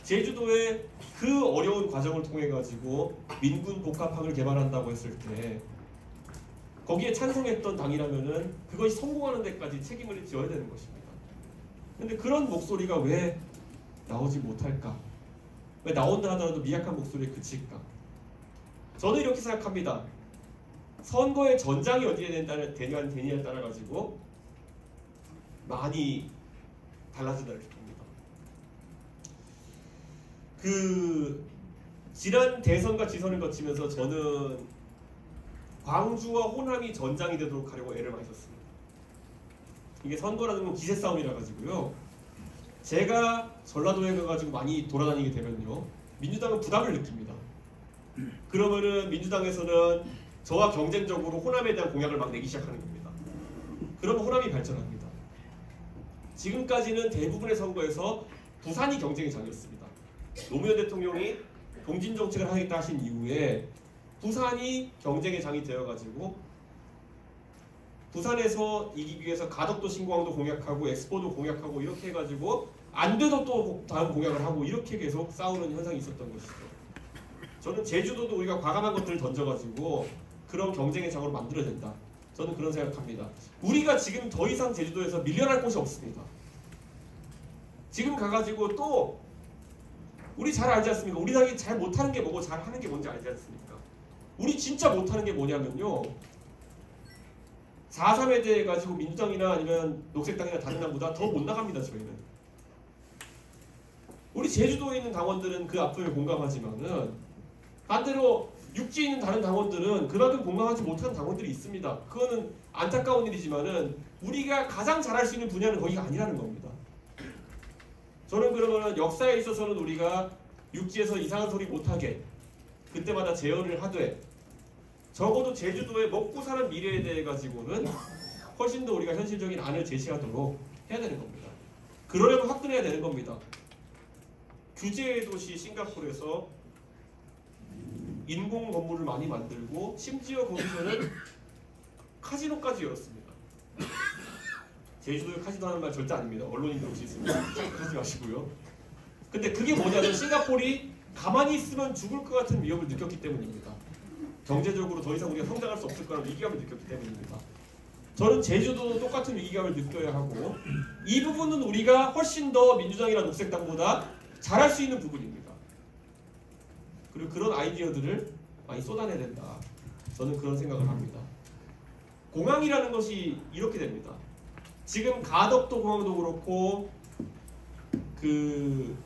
제주도의 그 어려운 과정을 통해 가지고 민군 복합항을 개발한다고 했을 때 거기에 찬성했던 당이라면은 그것이 성공하는 데까지 책임을 져야 되는 것입니다. 근데 그런 목소리가 왜 나오지 못할까? 왜 나온다 하더라도 미약한 목소리에 그칠까? 저는 이렇게 생각합니다. 선거의 전장이 어디에 되냐에 따라 가지고 많이 달라진다 이렇게 봅니다. 그 지난 대선과 지선을 거치면서 저는 광주와 호남이 전장이 되도록 하려고 애를 많이 썼습니다. 이게 선거라는 건 기세 싸움이라 가지고요. 제가 전라도에 가가지고 많이 돌아다니게 되면요, 민주당은 부담을 느낍니다. 그러면은 민주당에서는 저와 경쟁적으로 호남에 대한 공약을 막 내기 시작하는 겁니다. 그러면 호남이 발전합니다. 지금까지는 대부분의 선거에서 부산이 경쟁의 장이었습니다. 노무현 대통령이 동진 정책을 하겠다 하신 이후에 부산이 경쟁의 장이 되어가지고 부산에서 이기기 위해서 가덕도 신공항도 공약하고 엑스포도 공약하고 이렇게 해가지고 안 돼도 또 다음 공약을 하고 이렇게 계속 싸우는 현상이 있었던 것이죠. 저는 제주도도 우리가 과감한 것들을 던져가지고 그런 경쟁의 장으로 만들어야 된다, 저는 그런 생각합니다. 우리가 지금 더 이상 제주도에서 밀려날 곳이 없습니다. 지금 가가지고 또 우리 잘 알지 않습니까? 우리 당이 잘 못하는 게 뭐고 잘 하는 게 뭔지 알지 않습니까? 우리 진짜 못하는 게 뭐냐면요, 4.3에 대해 가지고 민주당이나 아니면 녹색당이나 다른 당보다 더 못 나갑니다. 저희는. 우리 제주도에 있는 당원들은 그 아픔에 공감하지만은 반대로 육지에 있는 다른 당원들은 그만큼 공감하지 못하는 당원들이 있습니다. 그거는 안타까운 일이지만은 우리가 가장 잘할 수 있는 분야는 거기가 아니라는 겁니다. 저는 그러면 역사에 있어서는 우리가 육지에서 이상한 소리 못하게 그때마다 제언을 하되, 적어도 제주도의 먹고 사는 미래에 대해 가지고는 훨씬 더 우리가 현실적인 안을 제시하도록 해야 되는 겁니다. 그러려면 화끈해야 되는 겁니다. 규제의 도시 싱가포르에서 인공 건물을 많이 만들고 심지어 거기서는 카지노까지 열었습니다. 제주도에 카지노 하는 말 절대 아닙니다. 언론인들 혹시 있으면 하지 마시고요. 근데 그게 뭐냐면 싱가포르이 가만히 있으면 죽을 것 같은 위협을 느꼈기 때문입니다. 경제적으로 더 이상 우리가 성장할 수 없을 거라는 위기감을 느꼈기 때문입니다. 저는 제주도도 똑같은 위기감을 느껴야 하고, 이 부분은 우리가 훨씬 더 민주당이나 녹색당보다 잘할 수 있는 부분입니다. 그리고 그런 아이디어들을 많이 쏟아내야 된다, 저는 그런 생각을 합니다. 공항이라는 것이 이렇게 됩니다. 지금 가덕도 공항도 그렇고 그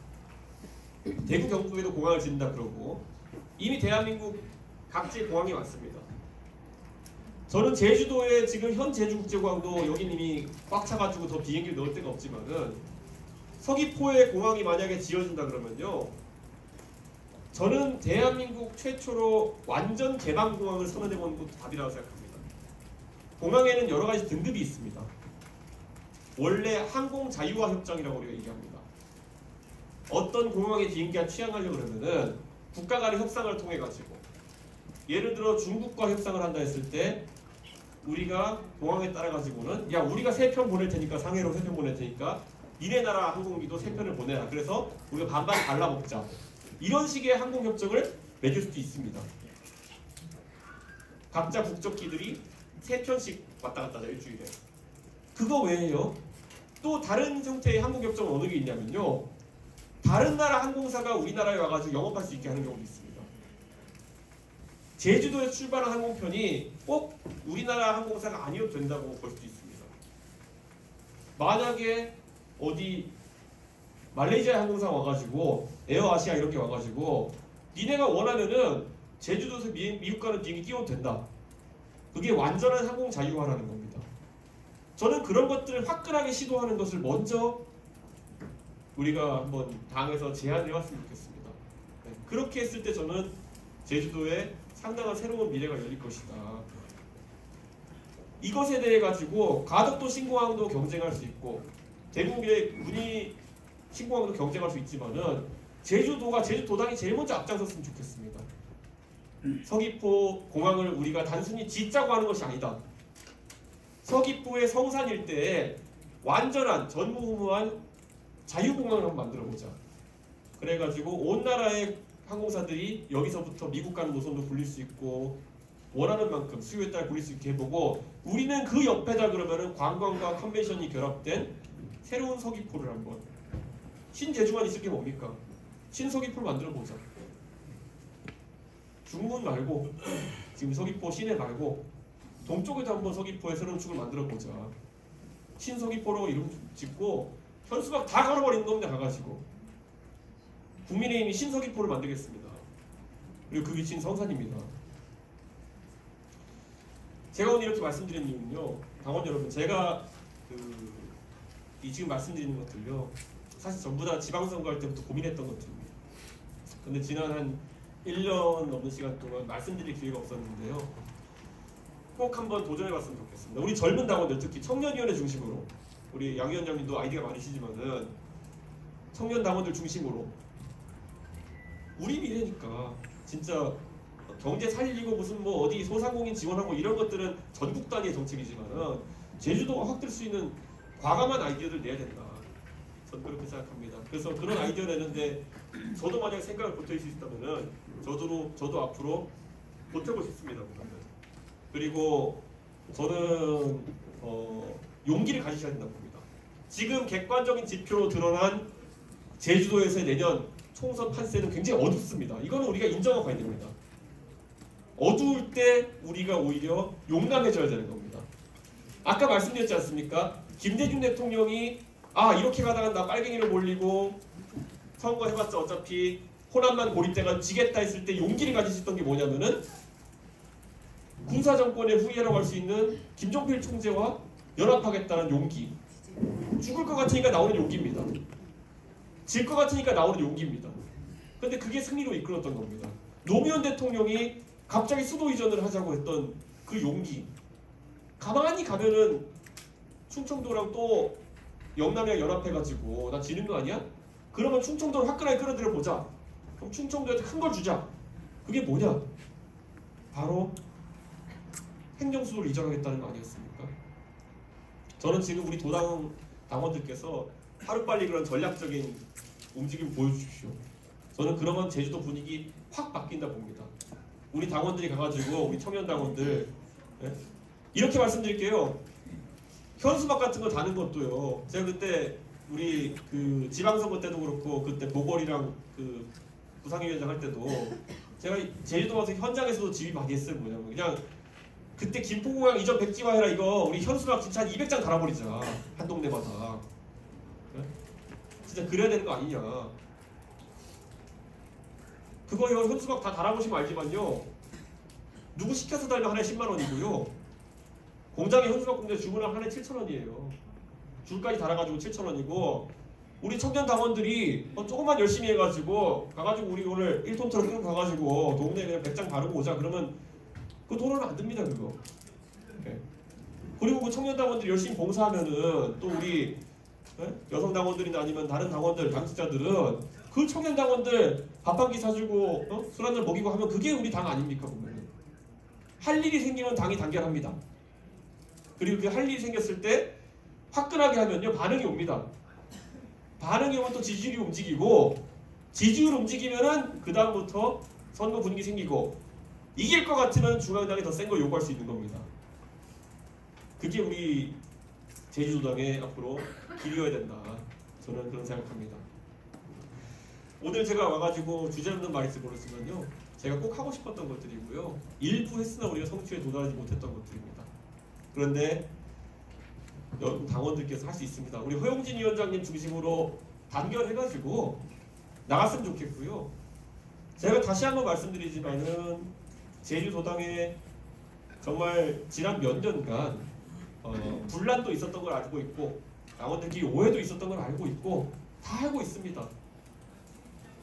대구 경북에도 공항을 짓는다 그러고 이미 대한민국 각지에 공항이 많습니다. 저는 제주도에 지금 현 제주국제공항도 여긴 이미 꽉 차가지고 더 비행기를 넣을 데가 없지만은 서귀포에 공항이 만약에 지어진다 그러면요, 저는 대한민국 최초로 완전 개방 공항을 선언해보는 것도 답이라고 생각합니다. 공항에는 여러 가지 등급이 있습니다. 원래 항공 자유화 협정이라고 우리가 얘기합니다. 어떤 공항에 비행기가 취항하려고 그러면은 국가 간의 협상을 통해 가지고, 예를 들어 중국과 협상을 한다 했을 때 우리가 공항에 따라 가지고는 야, 우리가 3편 보낼 테니까, 상해로 3편 보낼 테니까 니네 나라 항공기도 3편을 보내라. 그래서 우리가 반반 갈라먹자. 이런 식의 항공협정을 맺을 수도 있습니다. 각자 국적기들이 3편씩 왔다 갔다 하자, 일주일에. 그거 외에요, 또 다른 형태의 항공협정은 어느 게 있냐면요, 다른 나라 항공사가 우리나라에 와가지고 영업할 수 있게 하는 경우도 있습니다. 제주도에서 출발한 항공편이 꼭 우리나라 항공사가 아니어도 된다고 볼 수도 있습니다. 만약에 어디 말레이시아 항공사 와가지고 에어아시아 이렇게 와가지고 니네가 원하면은 제주도에서 미국 가는 비행기 띄워도 된다. 그게 완전한 항공 자유화라는 겁니다. 저는 그런 것들을 화끈하게 시도하는 것을 먼저 우리가 한번 당에서 제안을 해왔으면 좋겠습니다. 네, 그렇게 했을 때 저는 제주도에 상당한 새로운 미래가 열릴 것이다. 이것에 대해 가지고 가덕도 신공항도 경쟁할 수 있고 대구의 군이 신공항도 경쟁할 수 있지만은 제주도당이 제일 먼저 앞장섰으면 좋겠습니다. 서귀포 공항을 우리가 단순히 짓자고 하는 것이 아니다. 서귀포의 성산 일대에 완전한 전무후무한 자유공항을 한번 만들어보자. 그래가지고 온 나라의 항공사들이 여기서부터 미국 가는 노선도 굴릴 수 있고 원하는 만큼 수요에 따라 굴릴 수 있게 해보고, 우리는 그 옆에다 그러면은 관광과 컨벤션이 결합된 새로운 서귀포를 한번, 신제주만 있을 게 뭡니까? 신서귀포를 만들어보자. 중문 말고 지금 서귀포 시내 말고 동쪽에도 한번 서귀포의 새로운 축을 만들어보자. 신서귀포로 이름 짓고 현수막 다 걸어버리는 겁니다. 가가지고 국민의힘이 신서귀포를 만들겠습니다. 그리고 그 위치는 성산입니다. 제가 오늘 이렇게 말씀드린 이유는요, 당원 여러분, 제가 이 지금 말씀드리는 것들요, 사실 전부 다 지방선거 할 때부터 고민했던 것들입니다. 근데 지난 한 1년 넘는 시간 동안 말씀드릴 기회가 없었는데요, 꼭 한번 도전해봤으면 좋겠습니다. 우리 젊은 당원들, 특히 청년위원회 중심으로, 우리 양 위원장님도 아이디가 많으시지만은 청년 당원들 중심으로 우리 미래니까 진짜 경제 살리고 무슨 뭐 어디 소상공인 지원하고 이런 것들은 전국 단위의 정책이지만은 제주도가 확 될 수 있는 과감한 아이디어를 내야 된다. 저는 그렇게 생각합니다. 그래서 그런 아이디어 내는데 저도 만약 생각을 보탤 수 있다면은 저도 앞으로 보태고 싶습니다. 그리고 저는 용기를 가지셔야 된다고 봅니다. 지금 객관적인 지표로 드러난 제주도에서의 내년 총선 판세는 굉장히 어둡습니다. 이거는 우리가 인정하고 가야 됩니다. 어두울 때 우리가 오히려 용감해져야 되는 겁니다. 아까 말씀드렸지 않습니까? 김대중 대통령이 이렇게 가다가 나 빨갱이로 몰리고 선거 해봤자 어차피 호남만 고립돼가 지겠다 했을 때 용기를 가지셨던 게 뭐냐면은 군사정권의 후예라고 할 수 있는 김종필 총재와 연합하겠다는 용기. 죽을 것 같으니까 나오는 용기입니다. 질 것 같으니까 나오는 용기입니다. 근데 그게 승리로 이끌었던 겁니다. 노무현 대통령이 갑자기 수도 이전을 하자고 했던 그 용기. 가만히 가면은 충청도랑 또 영남이랑 연합해가지고 나 지는 거 아니야? 그러면 충청도를 화끈하게 끌어들여 보자. 그럼 충청도한테 큰 걸 주자. 그게 뭐냐? 바로 행정수도를 이전하겠다는 거 아니었습니까? 저는 지금 우리 도당 당원들께서 하루빨리 그런 전략적인 움직임 보여주십시오. 저는 그러면 제주도 분위기 확 바뀐다 봅니다. 우리 당원들이 가가지고 우리 청년 당원들 이렇게 말씀드릴게요. 현수막 같은 거 다는 것도요. 제가 그때 우리 그 지방선거 때도 그렇고 그때 보궐이랑 그 부상위원장 할 때도 제가 제주도 와서 현장에서도 지휘 많이 했어요. 뭐냐면 그냥 그때 김포공항 이전 백지화해라 이거 우리 현수막 진짜 한 200장 달아버리자. 한 동네마다. 진짜 그래야 되는 거 아니냐. 그거요 현수막 다 달아보시면 알지만요. 누구 시켜서 달면 하나에 10만 원이고요. 공장에 현수막 공장 주문하면 하나에 7,000원이에요. 줄까지 달아가지고 7,000원이고 우리 청년 당원들이 조금만 열심히 해가지고 가가지고 우리 오늘 1톤 트럭 끌고 가가지고 동네에 그냥 100장 바르고 오자 그러면 그 돈은 안 듭니다 그거. 네. 그리고 그 청년 당원들이 열심히 봉사하면은 또 우리 여성 당원들이나 아니면 다른 당원들 당직자들은 그 청년 당원들 밥 한 끼 사주고 술 한잔 먹이고 하면 그게 우리 당 아닙니까 보면은. 할 일이 생기면 당이 단결합니다. 그리고 그 할 일이 생겼을 때 화끈하게 하면요 반응이 옵니다. 반응이 오면 또 지지율이 움직이고 지지율 움직이면은 그 다음부터 선거 분위기 생기고 이길 것 같으면 중앙당이 더 센 거 요구할 수 있는 겁니다. 그게 우리 제주도당의 앞으로 길이어야 된다. 저는 그런 생각합니다. 오늘 제가 와가지고 주제없는 말이 있으면요 제가 꼭 하고 싶었던 것들이고요. 일부 했으나 우리가 성취에 도달하지 못했던 것들입니다. 그런데 여러분 당원들께서 할 수 있습니다. 우리 허용진 위원장님 중심으로 단결해가지고 나갔으면 좋겠고요. 제가 다시 한번 말씀드리지만은 제주도당에 정말 지난 몇 년간 분란도 있었던 걸 알고 있고 당원들끼리 오해도 있었던 걸 알고 있고 다 알고 있습니다.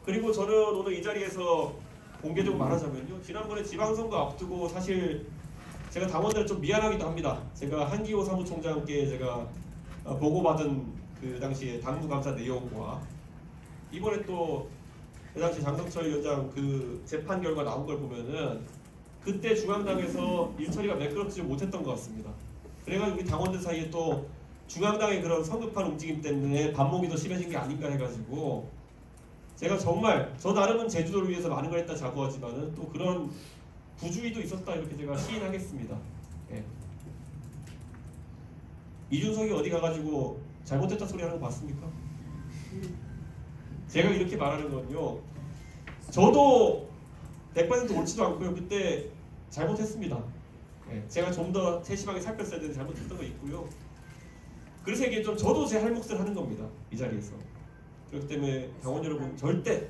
그리고 저는 오늘 이 자리에서 공개적으로 말하자면요. 지난번에 지방선거 앞두고 사실 제가 당원들 좀 미안하기도 합니다. 제가 한기호 사무총장께 제가 보고받은 그 당시에 당무감사 내용과 이번에 또 그 당시 장성철 위원장 그 재판 결과 나온 걸 보면은 그때 중앙당에서 일처리가 매끄럽지 못했던 것 같습니다. 그래가지고 우리 당원들 사이에 또 중앙당의 그런 성급한 움직임 때문에 반목이 더 심해진 게 아닌가 해가지고 제가 정말 저 나름은 제주도를 위해서 많은 걸 했다 자부하지만은 또 그런 부주의도 있었다 이렇게 제가 시인하겠습니다. 예. 이준석이 어디 가가지고 잘못했다 소리 하는 거 봤습니까? 제가 이렇게 말하는 건요. 저도 100% 옳지도 않고요. 그때 잘못했습니다. 예. 제가 좀 더 세심하게 살폈어야 되는데 잘못했던 거 있고요. 그래서 이게 좀 저도 제 할 몫을 하는 겁니다. 이 자리에서. 그렇기 때문에 당원 여러분 절대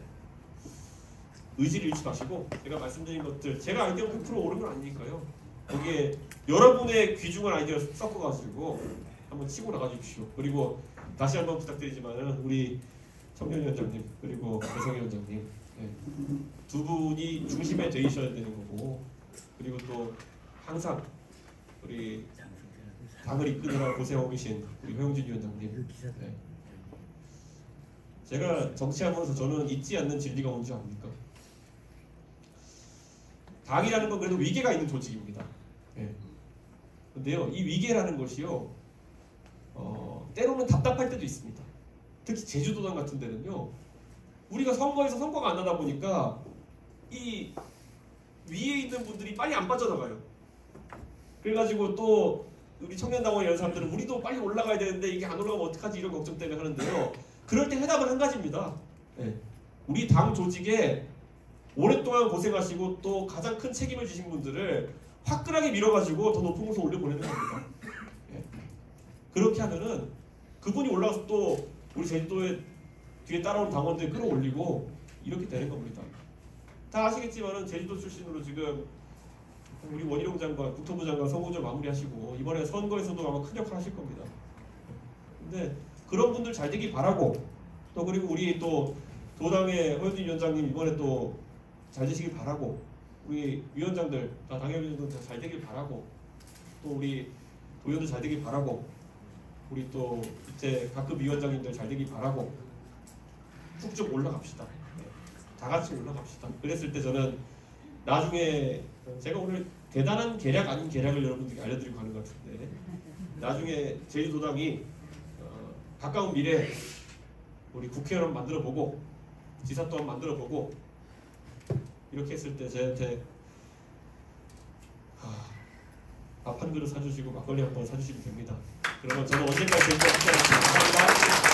의지를 잃지 마시고 제가 말씀드린 것들 제가 아이디어 100% 옳은 건 아니니까요. 거기에 여러분의 귀중한 아이디어를 섞어가지고 한번 치고 나가 주십시오. 그리고 다시 한번 부탁드리지만은 우리 청년위원장님 그리고 여성위원장님 네. 두 분이 중심에 되셔야 되는 거고 그리고 또 항상 우리 당을 이끄느라 고생하고 계신 우리 허용진 위원장님 네. 제가 정치하면서 저는 잊지 않는 진리가 뭔지 압니까? 당이라는 건 그래도 위계가 있는 조직입니다. 네. 근데요, 이 위계라는 것이요, 때로는 답답할 때도 있습니다. 특히 제주도당 같은 데는요, 우리가 선거에서 성과가 안 나다 보니까 이 위에 있는 분들이 빨리 안 빠져나가요. 그래가지고 또 우리 청년당원 이런 사람들은 우리도 빨리 올라가야 되는데 이게 안 올라가면 어떡하지 이런 걱정 때문에 하는데요. 그럴 때 해답은 한 가지입니다. 네. 우리 당 조직에 오랫동안 고생하시고 또 가장 큰 책임을 지신 분들을 화끈하게 밀어가지고 더 높은 곳으로 올려보내는 겁니다. 네. 그렇게 하면은 그분이 올라가서 또 우리 제주도에 뒤에 따라오는 당원들 끌어올리고 이렇게 되는 겁니다. 다 아시겠지만은 제주도 출신으로 지금 우리 원희룡 장관, 국토부 장관 선거를 마무리하시고 이번에 선거에서도 아마 큰 역할 하실 겁니다. 근데 그런 분들 잘 되길 바라고 또 그리고 우리 또 도당의 허용진 위원장님 이번에 또 잘 되시길 바라고 우리 위원장들 다 당협위원장들 잘 되길 바라고 또 우리 도의원들 잘 되길 바라고 우리 또 이제 각급 위원장님들 잘 되길 바라고 쭉쭉 올라갑시다. 네. 다 같이 올라갑시다. 그랬을 때 저는 나중에 제가 오늘 대단한 계략 아닌 계략을 여러분들께 알려드리고 가는 것 같은데 나중에 제주도당이 가까운 미래에 우리 국회의원 만들어보고 지사 또한 만들어보고 이렇게 했을 때 저한테 밥 한 그릇 사주시고 막걸리 한 번 사주시면 됩니다. 그러면 저는 언제까지 제주도 함께 하겠습니다. 감사합니다.